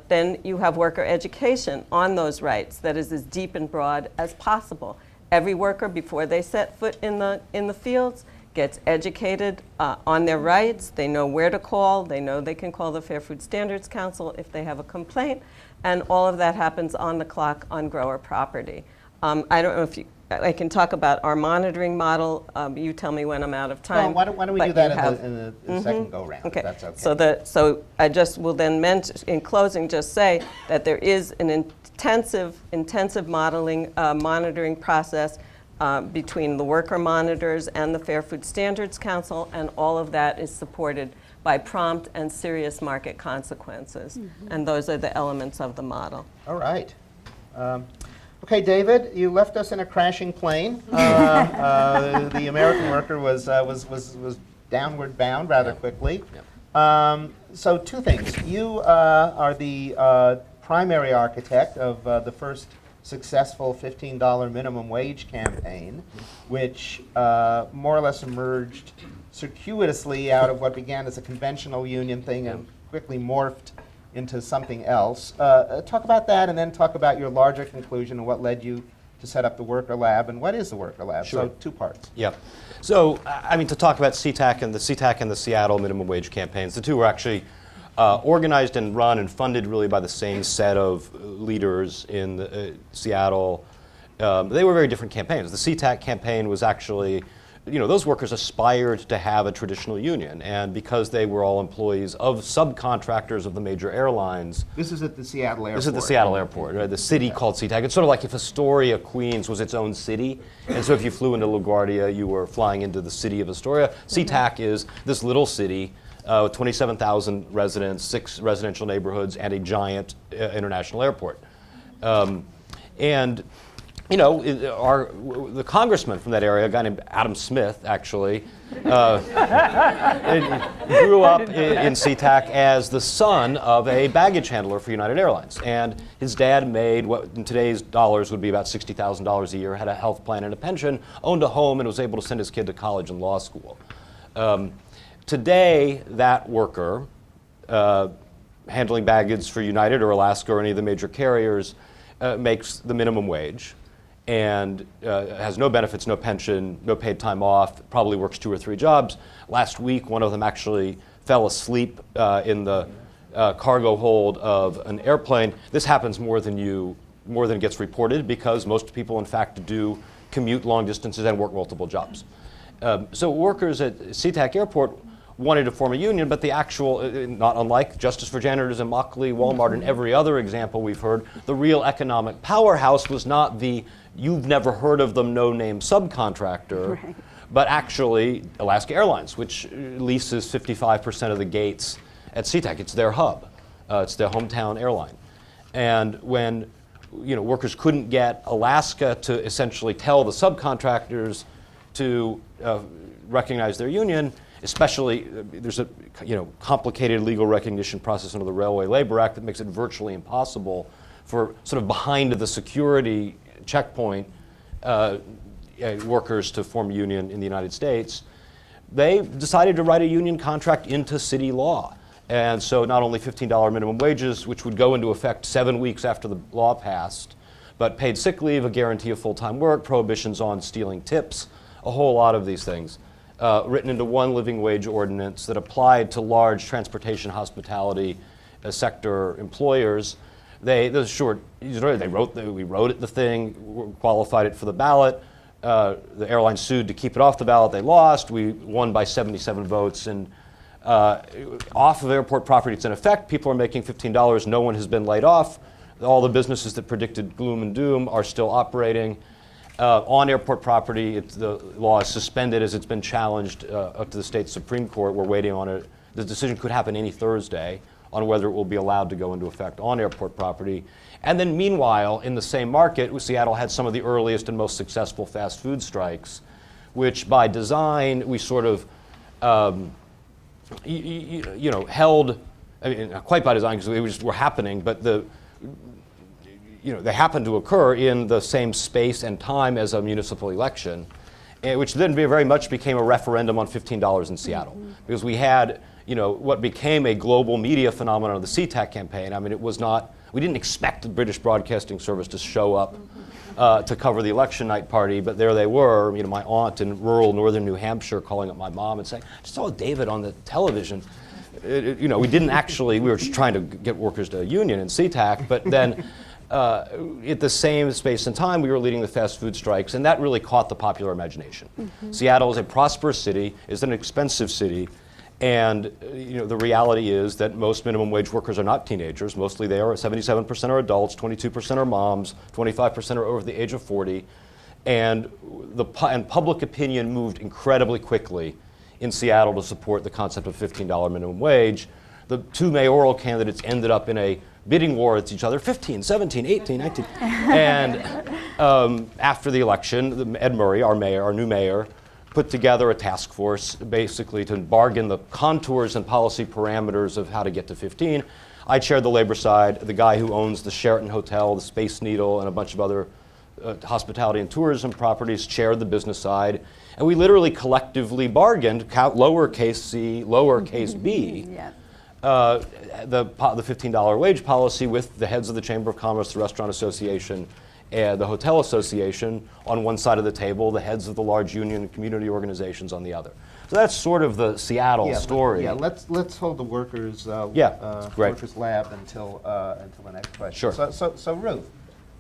Then you have worker education on those rights that is as deep and broad as possible. every worker, before they set foot in the fields, gets educated on their rights. They know where to call. They know they can call the Fair Food Standards Council if they have a complaint. And all of that happens on the clock on grower property. I don't know if I can talk about our monitoring model. You tell me when I'm out of time. Well, why don't we but do that you have- in the second go-round, Okay. if that's okay. So I just will then in closing just say that there is an intensive modeling monitoring process between the worker monitors and the Fair Food Standards Council, and all of that is supported by prompt and serious market consequences. And those are the elements of the model. All right. Okay, David, you left us in a crashing plane. The American worker was downward bound rather quickly. So two things. You are the primary architect of the first successful $15 minimum wage campaign, which more or less emerged circuitously out of what began as a conventional union thing and quickly morphed into something else. Talk about that, and then talk about your larger conclusion and what led you to set up the Worker Lab, and what is the Worker Lab? Sure. So 2 parts. Yep. So, I mean, to talk about CTAC and the Seattle minimum wage campaigns, the two were actually organized and run and funded really by the same set of leaders in Seattle. They were very different campaigns. The CTAC campaign was actually, those workers aspired to have a traditional union, and because they were all employees of subcontractors of the major airlines. This is at the Seattle Airport. This is at the Seattle Airport, right? The city called SeaTac. It's sort of like if Astoria, Queens was its own city, and so if you flew into LaGuardia, you were flying into the city of Astoria. SeaTac is this little city with 27,000 residents, 6 residential neighborhoods, and a giant international airport. And the congressman from that area, a guy named Adam Smith, actually, grew up in SeaTac as the son of a baggage handler for United Airlines. And his dad made what in today's dollars would be about $60,000 a year, had a health plan and a pension, owned a home, and was able to send his kid to college and law school. Today, that worker, handling baggage for United or Alaska or any of the major carriers, makes the minimum wage and has no benefits, no pension, no paid time off, probably works 2 or 3 jobs. Last week, one of them actually fell asleep in the cargo hold of an airplane. This happens more than gets reported, because most people, in fact, do commute long distances and work multiple jobs. So workers at SeaTac Airport wanted to form a union, but the actual, not unlike Justice for Janitors in Immokalee, Walmart, and every other example we've heard, the real economic powerhouse was not the you've never heard of them no-name subcontractor, right, but actually Alaska Airlines, which leases 55% of the gates at SeaTac. It's their hub. It's their hometown airline. And when workers couldn't get Alaska to essentially tell the subcontractors to recognize their union, especially there's a complicated legal recognition process under the Railway Labor Act that makes it virtually impossible for sort of behind the security checkpoint workers to form a union in the United States. They decided to write a union contract into city law. And so not only $15 minimum wages, which would go into effect 7 weeks after the law passed, but paid sick leave, a guarantee of full-time work, prohibitions on stealing tips, a whole lot of these things, written into one living wage ordinance that applied to large transportation, hospitality sector employers. We wrote the thing, qualified it for the ballot. The airline sued to keep it off the ballot. They lost. We won by 77 votes. And off of airport property, it's in effect. People are making $15. No one has been laid off. All the businesses that predicted gloom and doom are still operating. On airport property, the law is suspended as it's been challenged up to the state Supreme Court. We're waiting on it. The decision could happen any Thursday on whether it will be allowed to go into effect on airport property. And then meanwhile, in the same market, Seattle had some of the earliest and most successful fast food strikes, which by design we sort of held, I mean, not quite by design because they just were happening, but they happened to occur in the same space and time as a municipal election, which then very much became a referendum on $15 in Seattle. Because we had what became a global media phenomenon of the CTAC campaign. I mean, it was not, we didn't expect the British Broadcasting Service to show up to cover the election night party, but there they were, my aunt in rural northern New Hampshire calling up my mom and saying, I just saw David on the television. We didn't actually, we were just trying to get workers to a union in CTAC, but then at the same space and time, we were leading the fast food strikes, and that really caught the popular imagination. Seattle is a prosperous city, is an expensive city, and the reality is that most minimum wage workers are not teenagers. Mostly they are, 77% are adults, 22% are moms, 25% are over the age of 40, and public opinion moved incredibly quickly in Seattle to support the concept of $15 minimum wage. The two mayoral candidates ended up in a bidding war with each other, 15, 17, 18, 19. And after the election, Ed Murray, our new mayor, put together a task force basically to bargain the contours and policy parameters of how to get to 15. I chaired the labor side. The guy who owns the Sheraton Hotel, the Space Needle, and a bunch of other hospitality and tourism properties chaired the business side. And we literally collectively bargained, lowercase c, lowercase b, the $15 wage policy with the heads of the Chamber of Commerce, the Restaurant Association, and the Hotel Association on one side of the table, the heads of the large union and community organizations on the other. So that's sort of the Seattle story. Yeah, let's hold the workers great. workers lab until the next question. Sure. So Ruth,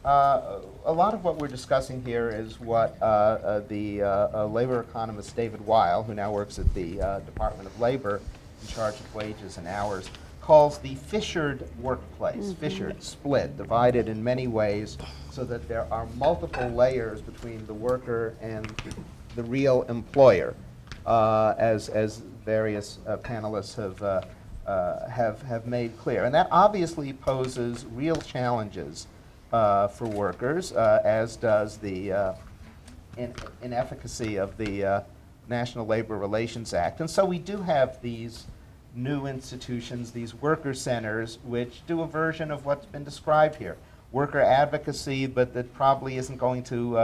a lot of what we're discussing here is what the labor economist David Weil, who now works at the Department of Labor in charge of wages and hours, calls the fissured workplace, fissured, split, divided in many ways so that there are multiple layers between the worker and the real employer, as various panelists have made clear. And that obviously poses real challenges for workers, as does the inefficacy of the National Labor Relations Act. And so we do have these new institutions, these worker centers, which do a version of what's been described here. Worker advocacy, but that probably isn't going to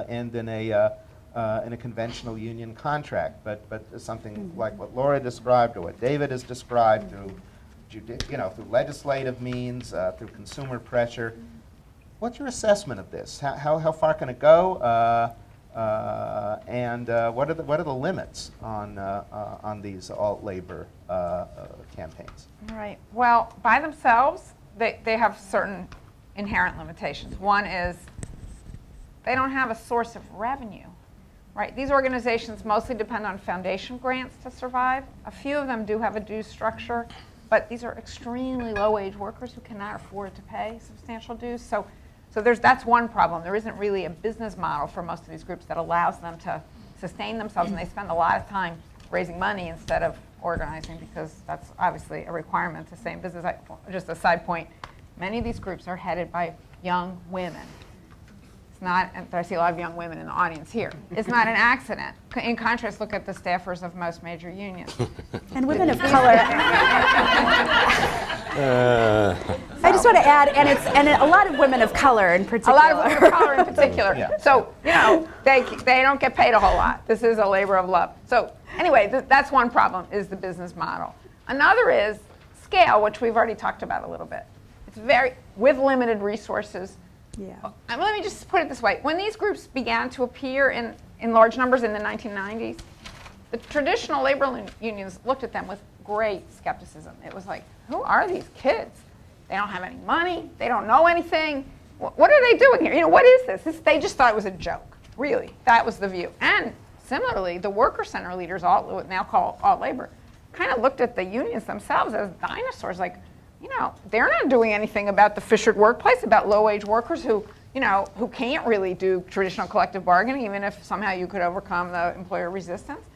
end in a conventional union contract, but something like what Laura described or what David has described through legislative means, through consumer pressure. What's your assessment of this? How far can it go? And what are the limits on these alt labor campaigns? Right. Well, by themselves, they have certain inherent limitations. One is they don't have a source of revenue. Right. These organizations mostly depend on foundation grants to survive. A few of them do have a dues structure, but these are extremely low-wage workers who cannot afford to pay substantial dues. So that's one problem. There isn't really a business model for most of these groups that allows them to sustain themselves, and they spend a lot of time raising money instead of organizing, because that's obviously a requirement to stay in business. Just a side point, many of these groups are headed by young women. I see a lot of young women in the audience here. It's not an accident. In contrast, look at the staffers of most major unions. And women of color. I just want to add, and a lot of women of color in particular. A lot of women of color in particular. Yeah. So, they don't get paid a whole lot. This is a labor of love. So anyway, that's one problem, is the business model. Another is scale, which we've already talked about a little bit. It's with limited resources. Yeah. Let me just put it this way. When these groups began to appear in large numbers in the 1990s, the traditional labor unions looked at them with great skepticism. It was like, who are these kids? They don't have any money. They don't know anything. What are they doing here? What is this? They just thought it was a joke. Really, that was the view. And similarly, the worker center leaders, now called alt labor, kind of looked at the unions themselves as dinosaurs. Like, they're not doing anything about the fissured workplace, about low-wage workers who can't really do traditional collective bargaining, even if somehow you could overcome the employer resistance.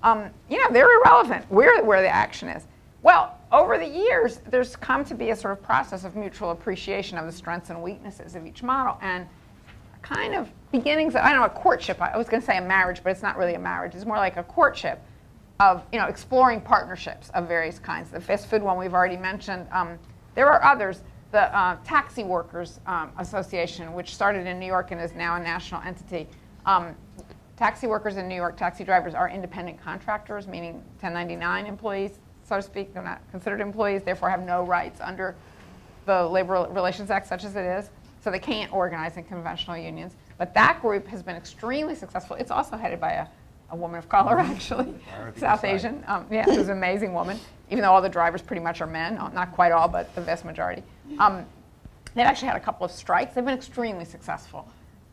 They're irrelevant. We're where the action is. Well, over the years, there's come to be a sort of process of mutual appreciation of the strengths and weaknesses of each model, and kind of beginnings of, a courtship. I was going to say a marriage, but it's not really a marriage. It's more like a courtship of exploring partnerships of various kinds. The fast food one we've already mentioned. There are others. The Taxi Workers Association, which started in New York and is now a national entity. Taxi workers in New York, taxi drivers, are independent contractors, meaning 1099 employees. so to speak. They're not considered employees, therefore have no rights under the Labor Relations Act, such as it is. So they can't organize in conventional unions. But that group has been extremely successful. It's also headed by a woman of color, actually, South Asian. Yeah, who's an amazing woman, even though all the drivers pretty much are men. Not quite all, but the vast majority. They've actually had a couple of strikes. They've been extremely successful.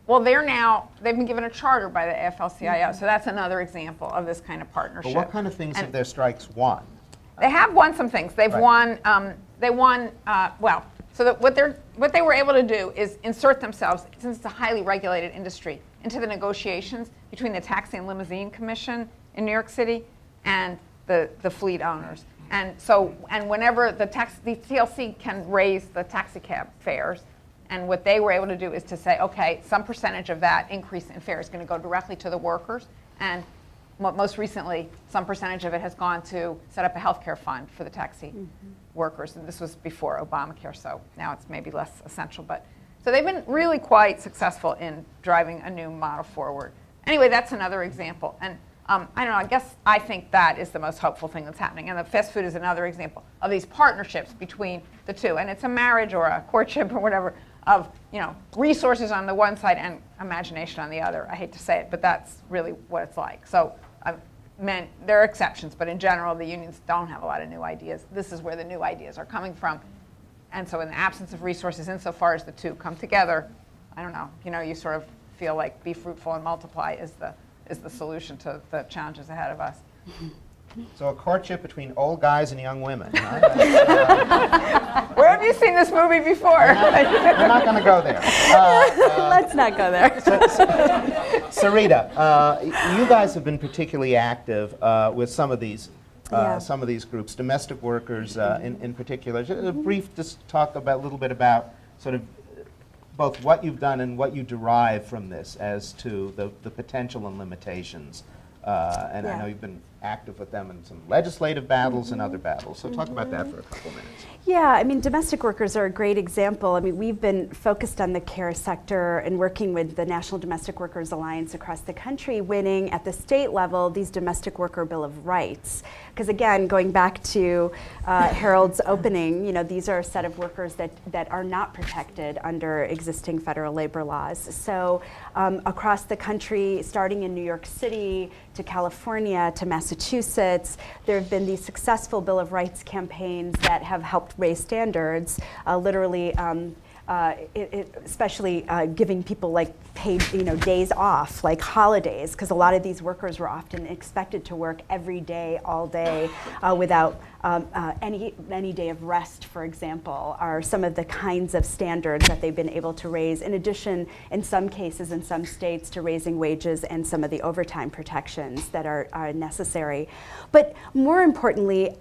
Well, they've been given a charter by the AFL-CIO, so that's another example of this kind of partnership. But what kind of things have their strikes won? They have won some things. They've Right. won, so that what they were able to do is insert themselves, since it's a highly regulated industry, into the negotiations between the Taxi and Limousine Commission in New York City and the fleet owners. And whenever the TLC can raise the taxi cab fares, and what they were able to do is to say, okay, some percentage of that increase in fare is going to go directly to the workers, and most recently, some percentage of it has gone to set up a healthcare fund for the taxi workers, and this was before Obamacare, so now it's maybe less essential. But so they've been really quite successful in driving a new model forward. Anyway, that's another example, and I don't know. I think that is the most hopeful thing that's happening, and the fast food is another example of these partnerships between the two, and it's a marriage or a courtship or whatever of resources on the one side and imagination on the other. I hate to say it, but that's really what it's like. So. There are exceptions, but in general, the unions don't have a lot of new ideas. This is where the new ideas are coming from. And so in the absence of resources, insofar as the two come together, I don't know, you sort of feel like be fruitful and multiply is the solution to the challenges ahead of us. So a courtship between old guys and young women. Huh? Where have you seen this movie before? We're not going to go there. Let's not go there. Sarita, you guys have been particularly active with some of these groups, domestic workers in particular. Just a brief talk about a little bit about sort of both what you've done and what you derive from this as to the potential and limitations. And I know you've been active with them in some legislative battles and other battles. So talk about that for a couple minutes. Yeah, I mean, domestic workers are a great example. I mean, we've been focused on the care sector and working with the National Domestic Workers Alliance across the country, winning at the state level these domestic worker Bill of Rights. Because again, going back to Harold's opening, these are a set of workers that are not protected under existing federal labor laws. So across the country, starting in New York City to California to Massachusetts, there have been these successful Bill of Rights campaigns that have helped raise standards, literally especially giving people like paid days off, like holidays, because a lot of these workers were often expected to work every day, all day, without any day of rest, for example, are some of the kinds of standards that they've been able to raise, in addition, in some cases, in some states, to raising wages and some of the overtime protections that are necessary. But more importantly,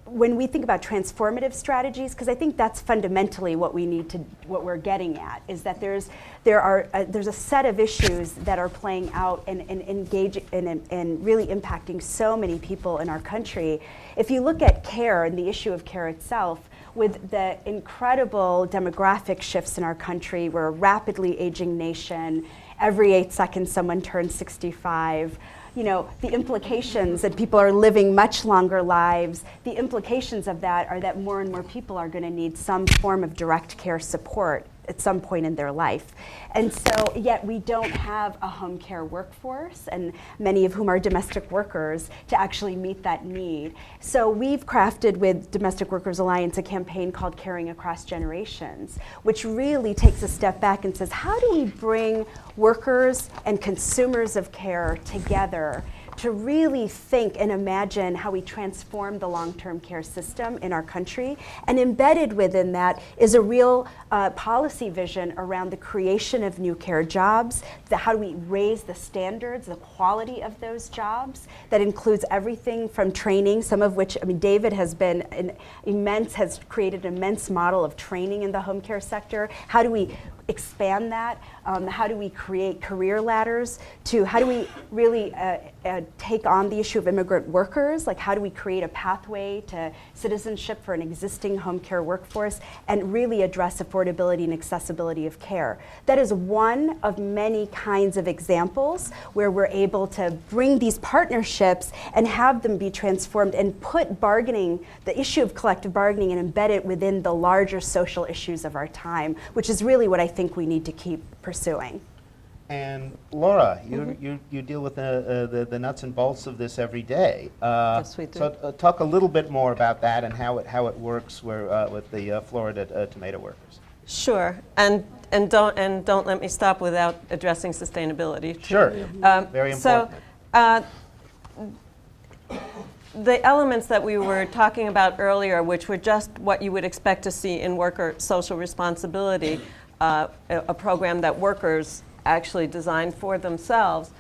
when we think about transformative strategies, because I think that's fundamentally what we're getting at, is that there's a set of issues that are playing out and engaging and really impacting so many people in our country. If you look at care and the issue of care itself, with the incredible demographic shifts in our country, we're a rapidly aging nation. Every 8 seconds, someone turns 65. The implications that people are living much longer lives, the implications of that are that more and more people are going to need some form of direct care support at some point in their life. And so, yet we don't have a home care workforce, and many of whom are domestic workers, to actually meet that need. So we've crafted with Domestic Workers Alliance a campaign called Caring Across Generations, which really takes a step back and says, how do we bring workers and consumers of care together to really think and imagine how we transform the long-term care system in our country? And embedded within that is a real policy vision around the creation of new care jobs, how do we raise the standards, the quality of those jobs. That includes everything from training, some of which, David has created an immense model of training in the home care sector. How do we expand that? How do we create career ladders? To how do we really take on the issue of immigrant workers? Like how do we create a pathway to citizenship for an existing home care workforce and really address affordability and accessibility of care? That is one of many kinds of examples where we're able to bring these partnerships and have them be transformed and put bargaining, the issue of collective bargaining, and embed it within the larger social issues of our time, which is really what I think we need to keep pursuing. And Laura, you deal with the nuts and bolts of this every day. Yes, we do. So talk a little bit more about that and how it works with the Florida tomato workers. Sure, and don't let me stop without addressing sustainability. Too. Sure, very important. So, the elements that we were talking about earlier, which were just what you would expect to see in worker social responsibility, a program that workers actually designed for themselves,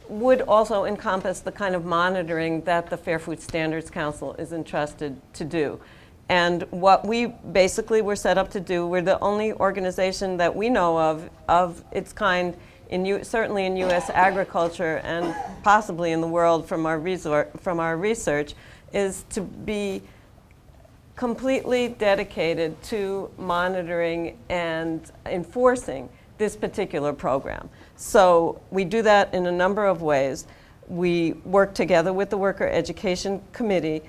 would also encompass the kind of monitoring that the Fair Food Standards Council is entrusted to do. And what we basically were set up to do, we're the only organization that we know of its kind, certainly in U.S. agriculture and possibly in the world from our research, is to be completely dedicated to monitoring and enforcing this particular program. So we do that in a number of ways. We work together with the Worker Education Committee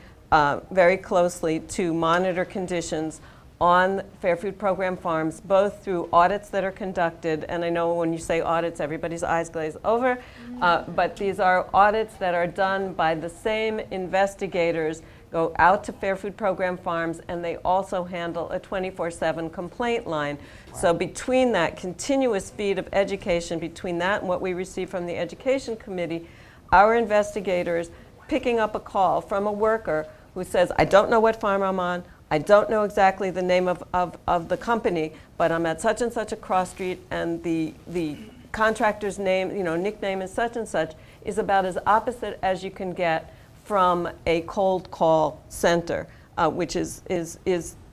very closely to monitor conditions on Fair Food Program farms, both through audits that are conducted, and I know when you say audits, everybody's eyes glaze over, but these are audits that are done by the same investigators, go out to Fair Food Program farms, and they also handle a 24/7 complaint line. Wow. So between that continuous feed of education, between that and what we receive from the Education Committee, our investigators picking up a call from a worker who says, I don't know what farm I'm on, I don't know exactly the name of the company, but I'm at such and such a cross street, and the contractor's name, nickname is such and such, is about as opposite as you can get from a cold call center, which is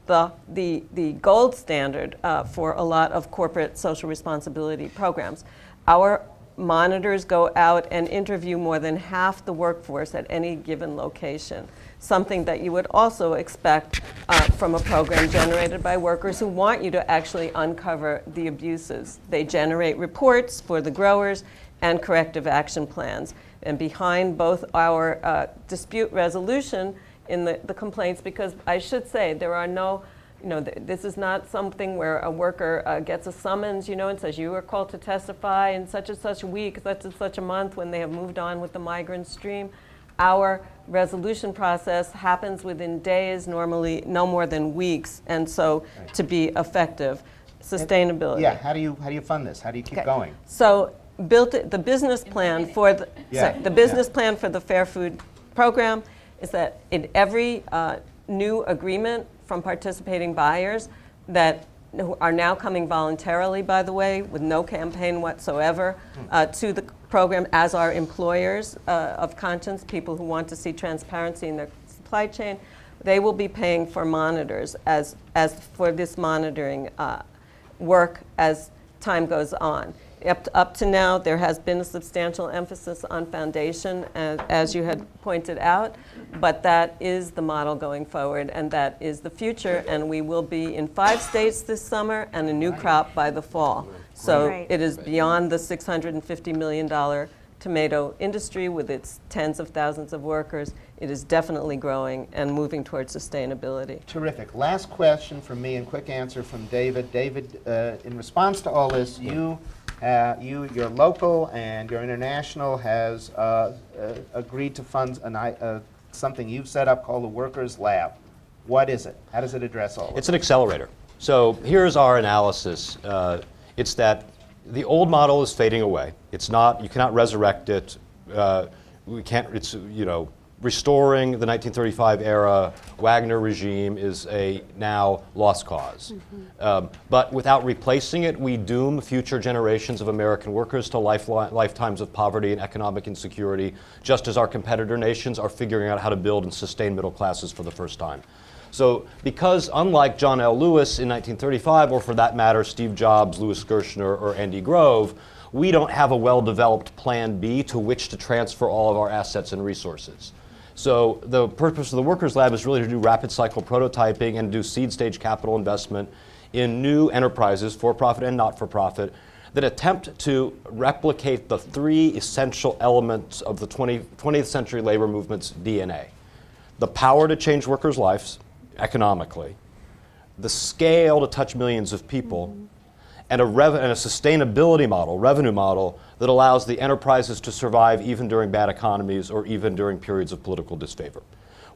the gold standard for a lot of corporate social responsibility programs. Our monitors go out and interview more than half the workforce at any given location, something that you would also expect from a program generated by workers who want you to actually uncover the abuses. They generate reports for the growers and corrective action plans. And behind both our dispute resolution in the complaints, because I should say there are no, this is not something where a worker gets a summons, and says you are called to testify in such and such a week, such and such a month when they have moved on with the migrant stream. Our resolution process happens within days, normally no more than weeks, and so to be effective, sustainability. Yeah, how do you fund this? How do you keep going? So the business plan for plan for the Fair Food Program is that in every new agreement from participating buyers that are now coming voluntarily, by the way, with no campaign whatsoever, to the program as our employers of conscience, people who want to see transparency in their supply chain, they will be paying for monitors as for this monitoring work as time goes on. Up to now, there has been a substantial emphasis on foundation, as you had pointed out, but that is the model going forward, and that is the future, and we will be in 5 states this summer and a new crop by the fall. So it is beyond the $650 million tomato industry with its tens of thousands of workers. It is definitely growing and moving towards sustainability. Terrific. Last question from me and quick answer from David. David, in response to all this, your local and your international has agreed to fund something you've set up called the Workers Lab. What is it? How does it address all of It's an accelerator. So here's our analysis. It's that the old model is fading away. It's not, you cannot resurrect it. We can't, it's, restoring the 1935 era Wagner regime is a now lost cause. But without replacing it, we doom future generations of American workers to lifetimes of poverty and economic insecurity, just as our competitor nations are figuring out how to build and sustain middle classes for the first time. So because unlike John L. Lewis in 1935, or for that matter, Steve Jobs, Louis Gershner, or Andy Grove, we don't have a well-developed plan B to which to transfer all of our assets and resources. So the purpose of the Workers Lab is really to do rapid cycle prototyping and do seed stage capital investment in new enterprises, for-profit and not-for-profit, that attempt to replicate the three essential elements of the 20th century labor movement's DNA. The power to change workers' lives economically, the scale to touch millions of people, and a sustainability model, revenue model, that allows the enterprises to survive even during bad economies or even during periods of political disfavor.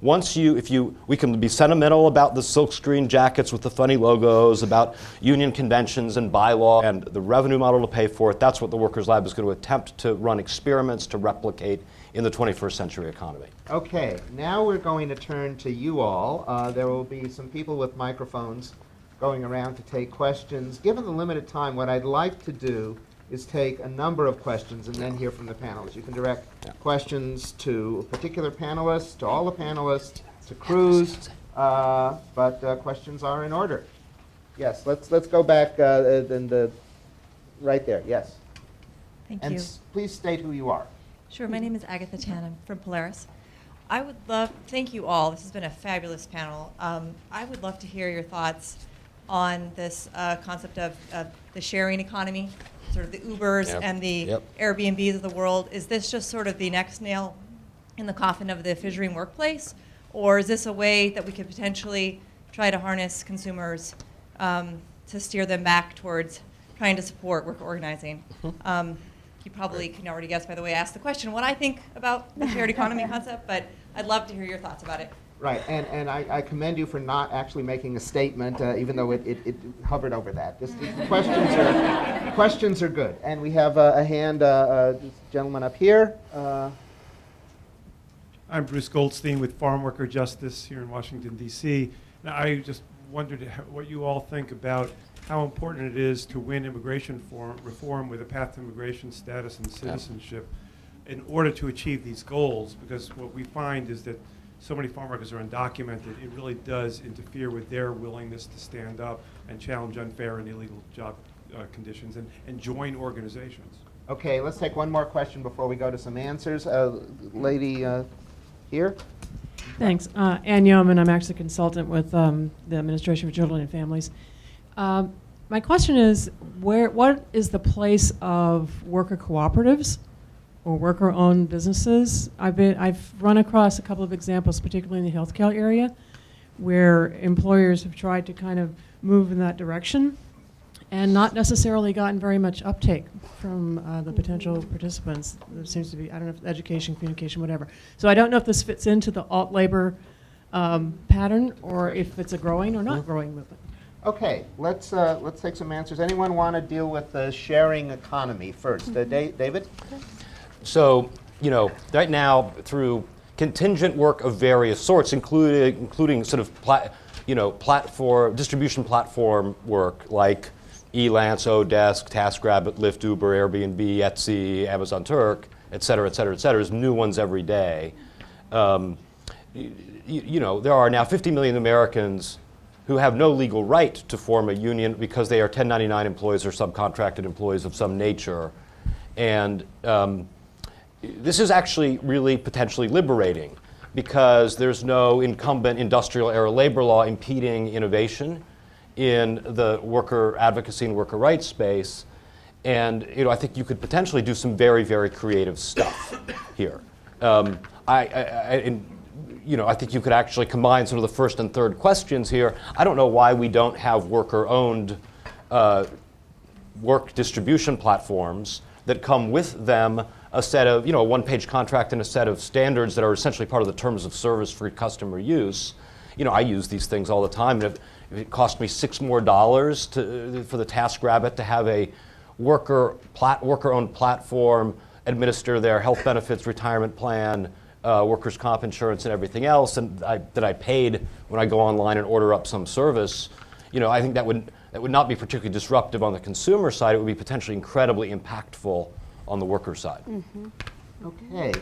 We can be sentimental about the silkscreen jackets with the funny logos, about union conventions and bylaw and the revenue model to pay for it. That's what the Workers Lab is going to attempt to run experiments to replicate in the 21st century economy. Okay, now we're going to turn to you all. There will be some people with microphones going around to take questions. Given the limited time, what I'd like to do is take a number of questions and then hear from the panelists. You can direct questions to a particular panelist, to all the panelists, to Cruz, but questions are in order. Yes, let's go back right there. Yes. Thank And you. please state who you are. Sure, my name is Agatha Tan. I'm from Polaris. I would love, thank you all. This has been a fabulous panel. I would love to hear your thoughts on this concept of the sharing economy, sort of the Ubers and the Airbnbs of the world. Is this just sort of the next nail in the coffin of the fissure workplace? Or is this a way that we could potentially try to harness consumers to steer them back towards trying to support worker organizing? You probably can already guess by the way I asked the question what I think about the shared economy concept, but I'd love to hear your thoughts about it. Right, and I commend you for not actually making a statement, even though it hovered over that. Just, the questions are good. And we have a hand, gentleman up here. I'm Bruce Goldstein with Farm Worker Justice here in Washington, D.C. Now, I just wondered what you all think about how important it is to win immigration reform with a path to immigration status and citizenship in order to achieve these goals, because what we find is that so many farm workers are undocumented. It really does interfere with their willingness to stand up and challenge unfair and illegal job conditions and join organizations. Okay, let's take one more question before we go to some answers. Lady here. Thanks. Ann Yeoman, I'm actually a consultant with the Administration for Children and Families. My question is, what is the place of worker cooperatives or worker-owned businesses? I've run across a couple of examples, particularly in the healthcare area, where employers have tried to kind of move in that direction and not necessarily gotten very much uptake from the potential participants. There seems to be, I don't know if education, communication, whatever. So I don't know if this fits into the alt labor pattern or if it's a growing or not growing movement. Okay, let's take some answers. Anyone want to deal with the sharing economy first? David? So, right now, through contingent work of various sorts, including sort of distribution platform work like Elance, Odesk, TaskRabbit, Lyft, Uber, Airbnb, Etsy, Amazon Turk, et cetera, et cetera, et cetera. There's new ones every day. There are now 50 million Americans who have no legal right to form a union because they are 1099 employees or subcontracted employees of some nature. And this is actually really potentially liberating because there's no incumbent industrial era labor law impeding innovation in the worker advocacy and worker rights space. And I think you could potentially do some very, very creative stuff here. I think you could actually combine sort of the first and third questions here. I don't know why we don't have worker-owned work distribution platforms that come with them a set of, a one-page contract and a set of standards that are essentially part of the terms of service for customer use. I use these things all the time. And if it cost me $6 more for the TaskRabbit to have a worker-owned platform administer their health benefits, retirement plan, workers' comp insurance, and everything else, and that I paid when I go online and order up some service, I think that would not be particularly disruptive on the consumer side. It would be potentially incredibly impactful on the worker side. Okay.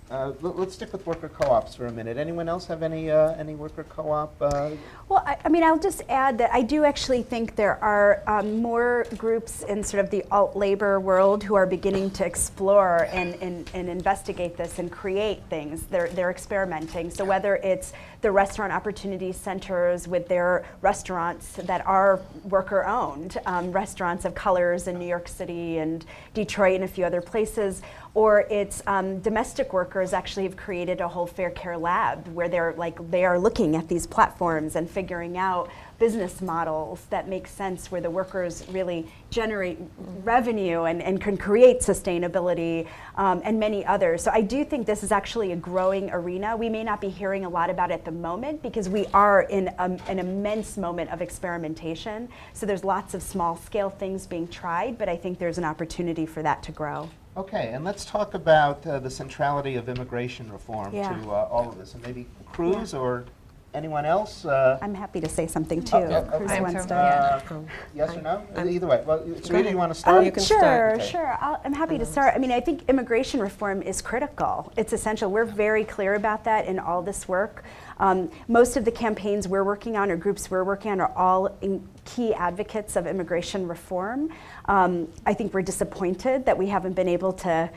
let's stick with worker co-ops for a minute. Anyone else have any worker co-op? Well, I mean, I'll just add that I do actually think there are more groups in sort of the alt-labor world who are beginning to explore and investigate this and create things. They're experimenting. So whether it's the restaurant opportunity centers with their restaurants that are worker-owned, restaurants of colors in New York City and Detroit and a few other places, or it's domestic workers actually have created a whole Fair Care Lab where they are looking at these platforms and figuring out business models that make sense where the workers really generate revenue and can create sustainability and many others. So I do think this is actually a growing arena. We may not be hearing a lot about it at the moment because we are in an immense moment of experimentation. So there's lots of small scale things being tried, but I think there's an opportunity for that to grow. Okay, and let's talk about the centrality of immigration reform Yeah. to all of this. And maybe Cruz or anyone else? I'm happy to say something too. Okay, Cruz okay. wants to. Yes or no? Either way. Well, Sarita, you want to start? You can sure, start. Okay. sure. I'm happy to start. I mean, I think immigration reform is critical. It's essential. We're very clear about that in all this work. Most of the campaigns we're working on or groups we're working on are all key advocates of immigration reform. I think we're disappointed that we haven't been able to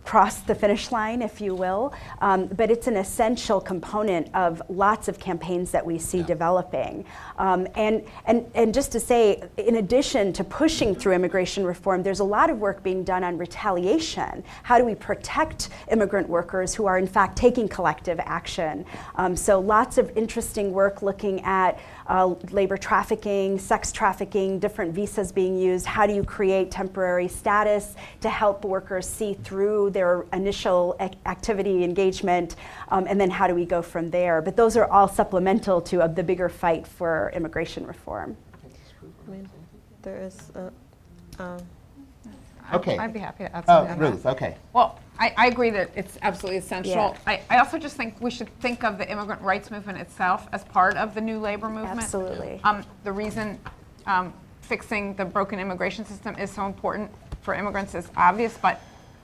cross the finish line, if you will, but it's an essential component of lots of campaigns that we see developing. And just to say, in addition to pushing through immigration reform, there's a lot of work being done on retaliation. How do we protect immigrant workers who are in fact taking collective action? So lots of interesting work looking at labor trafficking, sex trafficking, different visas being used. How do you create temporary status to help workers see through their initial activity engagement, and then how do we go from there? But those are all supplemental to the bigger fight for immigration reform. I mean, there is. Okay. I'd be happy to add something on that. Ruth, okay. Well, I agree that it's absolutely essential. Yeah. I also just think we should think of the immigrant rights movement itself as part of the new labor movement. Absolutely. The reason fixing the broken immigration system is so important for immigrants is obvious, but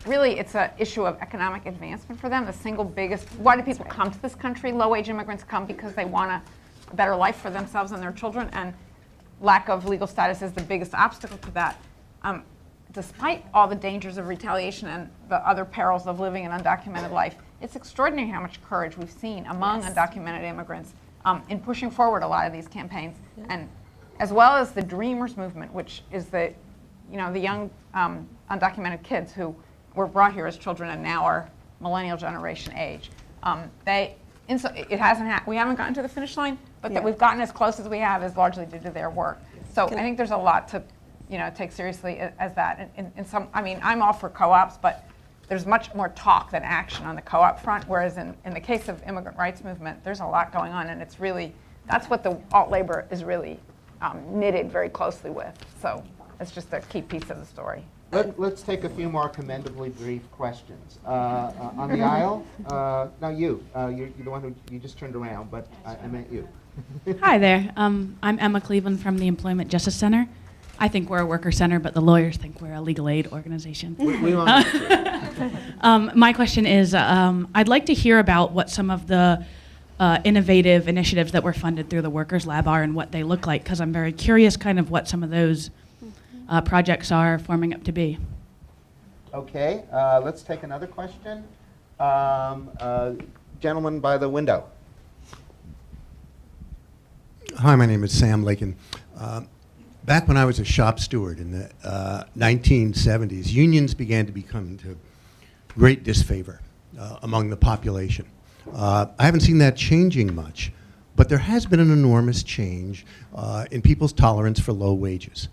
really it's an issue of economic advancement for them. The single biggest, why do people come to this country? Low-wage immigrants come because they want a better life for themselves and their children, and lack of legal status is the biggest obstacle to that. Despite all the dangers of retaliation and the other perils of living an undocumented life, it's extraordinary how much courage we've seen among undocumented immigrants in pushing forward a lot of these campaigns, and as well as the Dreamers movement, which is the young undocumented kids who were brought here as children and now are millennial generation age. We haven't gotten to the finish line, but that we've gotten as close as we have is largely due to their work. So I think there's a lot to take seriously as that. In some, I mean, I'm all for co-ops, but there's much more talk than action on the co-op front, whereas in the case of immigrant rights movement, there's a lot going on, and it's really, that's what the alt-labor is really knitted very closely with. So it's just a key piece of the story. Let's take a few more commendably brief questions. On the aisle, now you're the one who, you just turned around, but I meant you. Hi there. I'm Emma Cleveland from the Employment Justice Center. I think we're a worker center, but the lawyers think we're a legal aid organization. We want to My question is, I'd like to hear about what some of the innovative initiatives that were funded through the Workers Lab are and what they look like, because I'm very curious kind of what some of those projects are forming up to be. Okay, let's take another question. Gentleman by the window. Hi, my name is Sam Lakin. Back when I was a shop steward in the 1970s, unions began to become to great disfavor among the population. I haven't seen that changing much, but there has been an enormous change in people's tolerance for low wages.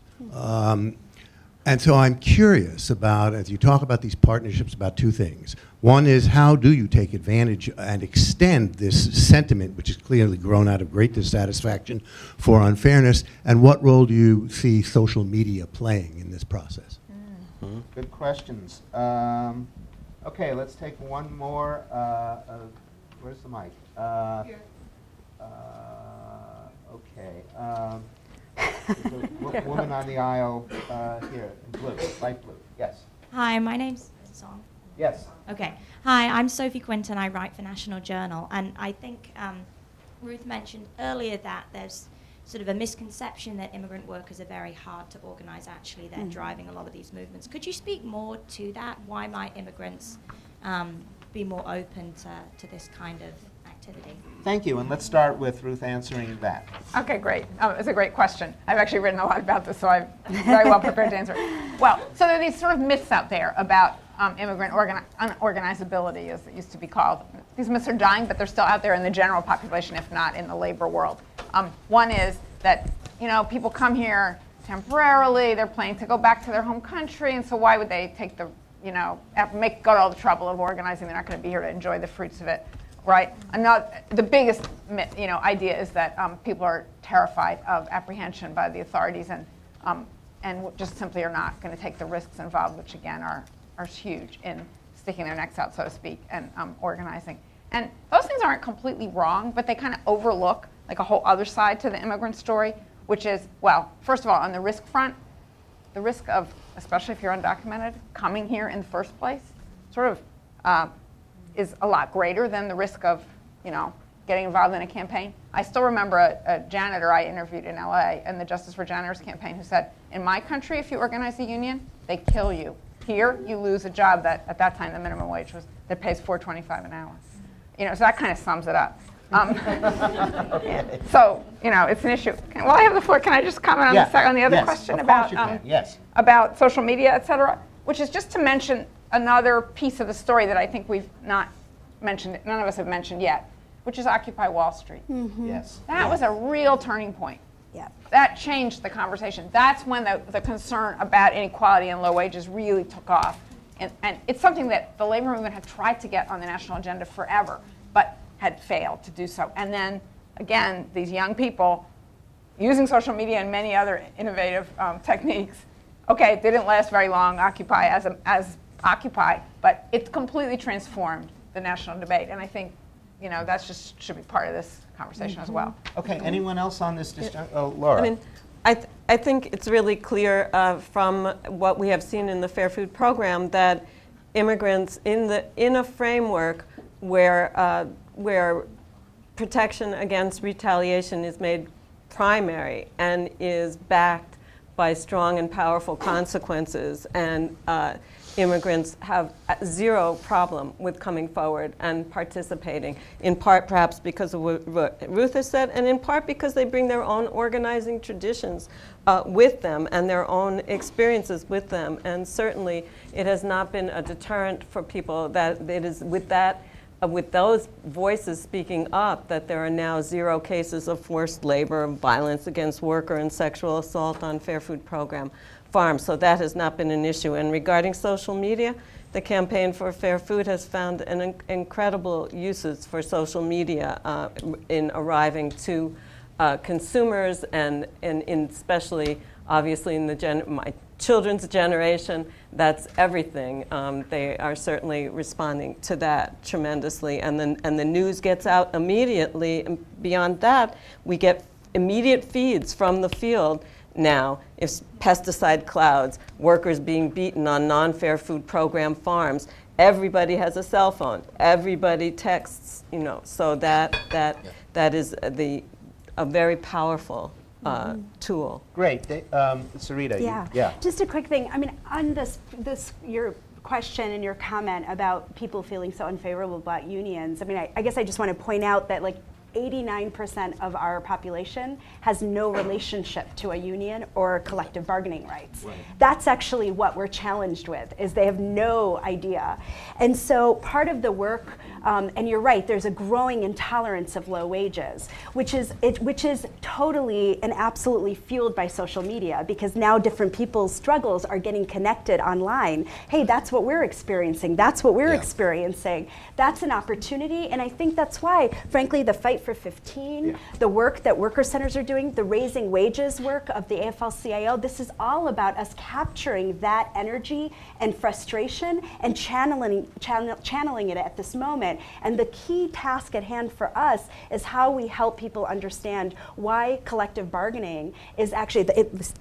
And so I'm curious about, as you talk about these partnerships, about two things. One is, how do you take advantage and extend this sentiment, which has clearly grown out of great dissatisfaction for unfairness, and what role do you see social media playing in this process? Good questions. Okay, let's take one more. Where's the mic? Here. Okay. There's a woman on the aisle here, in blue, light blue. Yes. Hi, my name's Song. Yes. Okay. Hi, I'm Sophie Quinton. I write for National Journal. And I think Ruth mentioned earlier that there's sort of a misconception that immigrant workers are very hard to organize. Actually, they're driving a lot of these movements. Could you speak more to that? Why might immigrants be more open to this kind of activity? Thank you, and let's start with Ruth answering that. Okay, great. It's a great question. I've actually written a lot about this, so I'm very well prepared to answer it. Well, so there are these sort of myths out there about immigrant unorganizability, as it used to be called. These myths are dying, but they're still out there in the general population, if not in the labor world. One is that, people come here temporarily, they're planning to go back to their home country, and so why would they take the, go to all the trouble of organizing? They're not going to be here to enjoy the fruits of it, right? The biggest, idea is that people are terrified of apprehension by the authorities and just simply are not going to take the risks involved, which again are huge in sticking their necks out, so to speak, and organizing. And those things aren't completely wrong, but they kind of overlook like a whole other side to the immigrant story, which is, well, first of all, on the risk front, the risk of, especially if you're undocumented, coming here in the first place, sort of is a lot greater than the risk of, getting involved in a campaign. I still remember a janitor I interviewed in LA in the Justice for Janitors campaign who said, in my country, if you organize a union, they kill you. Here, you lose a job that, at that time, the minimum wage that pays $4.25 an hour. So that kind of sums it up. So, it's an issue. Well, I have the floor. Can I just comment on the other question about social media, et cetera? Which is just to mention another piece of the story that I think we've not mentioned, none of us have mentioned yet, which is Occupy Wall Street. Yes. That was a real turning point. Yeah. That changed the conversation. That's when the concern about inequality and low wages really took off. And it's something that the labor movement had tried to get on the national agenda forever, but had failed to do so. And then, again, these young people using social media and many other innovative techniques. Okay, it didn't last very long, Occupy as Occupy, but it completely transformed the national debate. And I think, that just should be part of this conversation as well. Okay, anyone else on this? Laura. I mean, I think it's really clear from what we have seen in the Fair Food Program that immigrants in a framework where protection against retaliation is made primary and is backed by strong and powerful consequences, and immigrants have zero problem with coming forward and participating, in part perhaps because of what Ruth has said, and in part because they bring their own organizing traditions with them and their own experiences with them. And certainly it has not been a deterrent for people that it is with those voices speaking up that there are now 0 cases of forced labor, violence against worker, and sexual assault on Fair Food Program farms. So that has not been an issue. And regarding social media, the Campaign for Fair Food has found an incredible uses for social media in arriving to consumers and especially, obviously, in my children's generation, that's everything. They are certainly responding to that tremendously, and the news gets out immediately. And beyond that, we get immediate feeds from the field now. If pesticide clouds, workers being beaten on non-Fair Food Program farms, everybody has a cell phone. Everybody texts. So that is a very powerful tool. Great. Sarita, Yeah. Just a quick thing. I mean, on this your question and your comment about people feeling so unfavorable about unions, I mean, I guess I just want to point out that 89% of our population has no relationship to a union or collective bargaining rights. Right. That's actually what we're challenged with, is they have no idea. And so part of the work, and you're right, there's a growing intolerance of low wages, which is totally and absolutely fueled by social media, because now different people's struggles are getting connected online. Hey, that's what we're experiencing. That's what we're experiencing. That's an opportunity, and I think that's why, frankly, the Fight for 15, the work that worker centers are doing, the raising wages work of the AFL-CIO, this is all about us capturing that energy and frustration and channeling it at this moment environment. And the key task at hand for us is how we help people understand why collective bargaining is actually,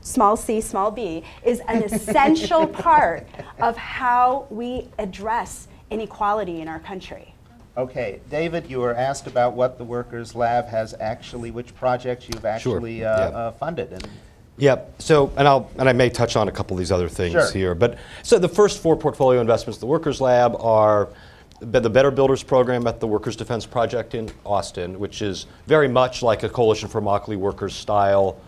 small c, small b, is an essential part of how we address inequality in our country. Okay, David, you were asked about what the Workers Lab has actually, which projects you've actually funded. And Yep. So, and I may touch on a couple of these other things here, but so the first 4 portfolio investments, the Workers Lab, are the Better Builders program at the Workers Defense Project in Austin, which is very much like a Coalition for Immokalee Workers style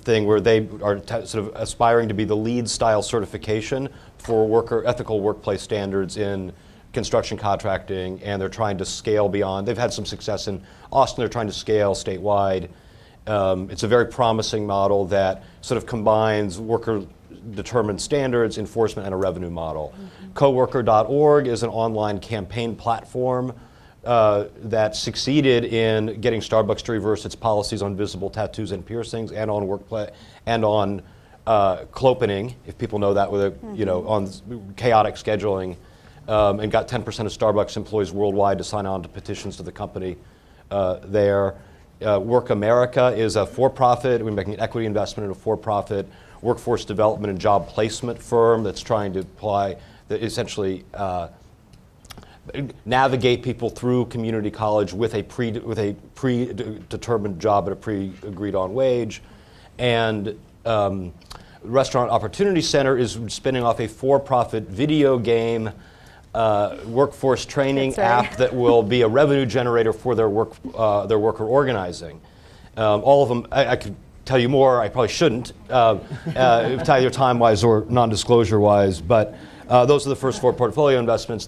thing, where they are sort of aspiring to be the LEED style certification for ethical workplace standards in construction contracting, and they're trying to scale beyond. They've had some success in Austin. They're trying to scale statewide. It's a very promising model that sort of combines worker-determined standards, enforcement, and a revenue model. Coworker.org is an online campaign platform that succeeded in getting Starbucks to reverse its policies on visible tattoos and piercings, and on workplace, and on clopening, if people know that, with on chaotic scheduling, and got 10% of Starbucks employees worldwide to sign on to petitions to the company there. Work America is a for-profit. We're making an equity investment in a for-profit workforce development and job placement firm that's trying to essentially navigate people through community college with a predetermined job at a pre-agreed-on wage. And Restaurant Opportunity Center is spinning off a for-profit video game workforce training app that will be a revenue generator for their worker organizing. All of them, I could tell you more. I probably shouldn't, either time-wise or non-disclosure-wise. But those are the first 4 portfolio investments.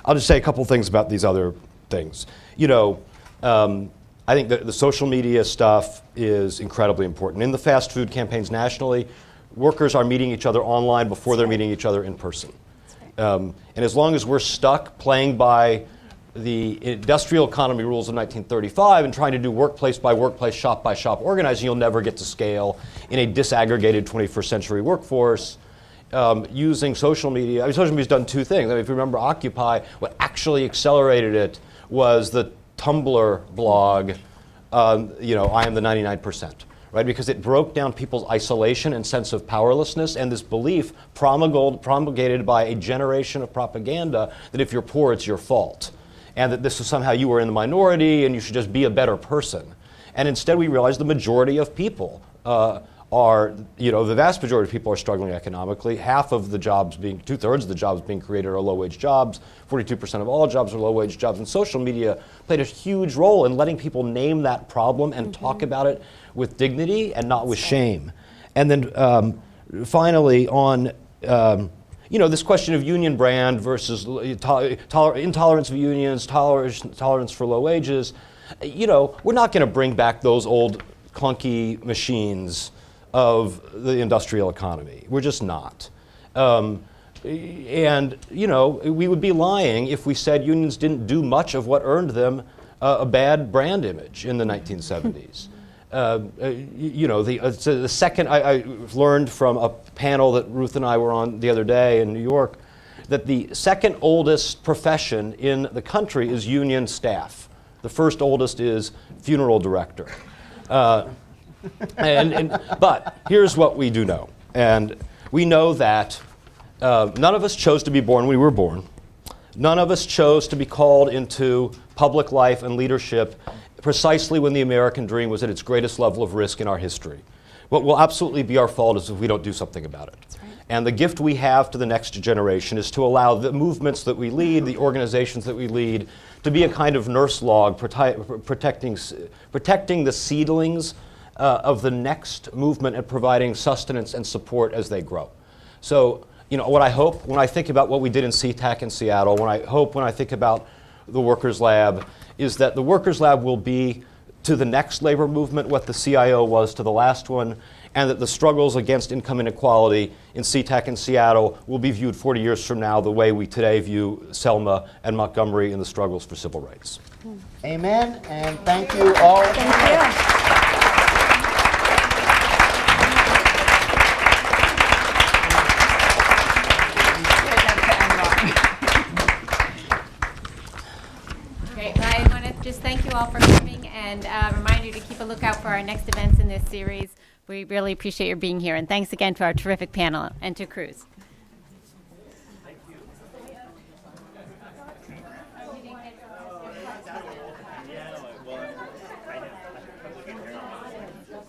I'll just say a couple things about these other things. I think the social media stuff is incredibly important. In the fast food campaigns nationally, workers are meeting each other online before they're meeting each other in person. And as long as we're stuck playing by the industrial economy rules of 1935 and trying to do workplace by workplace, shop by shop organizing, you'll never get to scale in a disaggregated 21st century workforce. Using social media, social media's done 2 things. If you remember Occupy, what actually accelerated it was the Tumblr blog, I am the 99%. Right, because it broke down people's isolation and sense of powerlessness, and this belief promulgated by a generation of propaganda that if you're poor, it's your fault, and that this is somehow you were in the minority and you should just be a better person. And instead we realized the majority of people the vast majority of people are struggling economically. Half of the jobs 2/3 of the jobs being created are low-wage jobs. 42% of all jobs are low-wage jobs. And social media played a huge role in letting people name that problem and talk about it with dignity and not with shame. And then finally on, this question of union brand versus intolerance of unions, tolerance for low wages, we're not going to bring back those old clunky machines of the industrial economy. We're just not. And, we would be lying if we said unions didn't do much of what earned them a bad brand image in the 1970s. The second, I learned from a panel that Ruth and I were on the other day in New York, that the second oldest profession in the country is union staff. The first oldest is funeral director. But here's what we do know. And we know that none of us chose to be born when we were born. None of us chose to be called into public life and leadership precisely when the American dream was at its greatest level of risk in our history. What will absolutely be our fault is if we don't do something about it. Right. And the gift we have to the next generation is to allow the movements that we lead, the organizations that we lead, to be a kind of nurse log protecting the seedlings of the next movement and providing sustenance and support as they grow. So, what I hope when I think about what we did in CTAC in Seattle, when I think about the Workers Lab, is that the Workers Lab will be to the next labor movement what the CIO was to the last one, and that the struggles against income inequality in CTAC in Seattle will be viewed 40 years from now the way we today view Selma and Montgomery in the struggles for civil rights. Amen, and thank you all. Thank you. look out for our next events in this series. We really appreciate your being here, and thanks again to our terrific panel and to Cruz.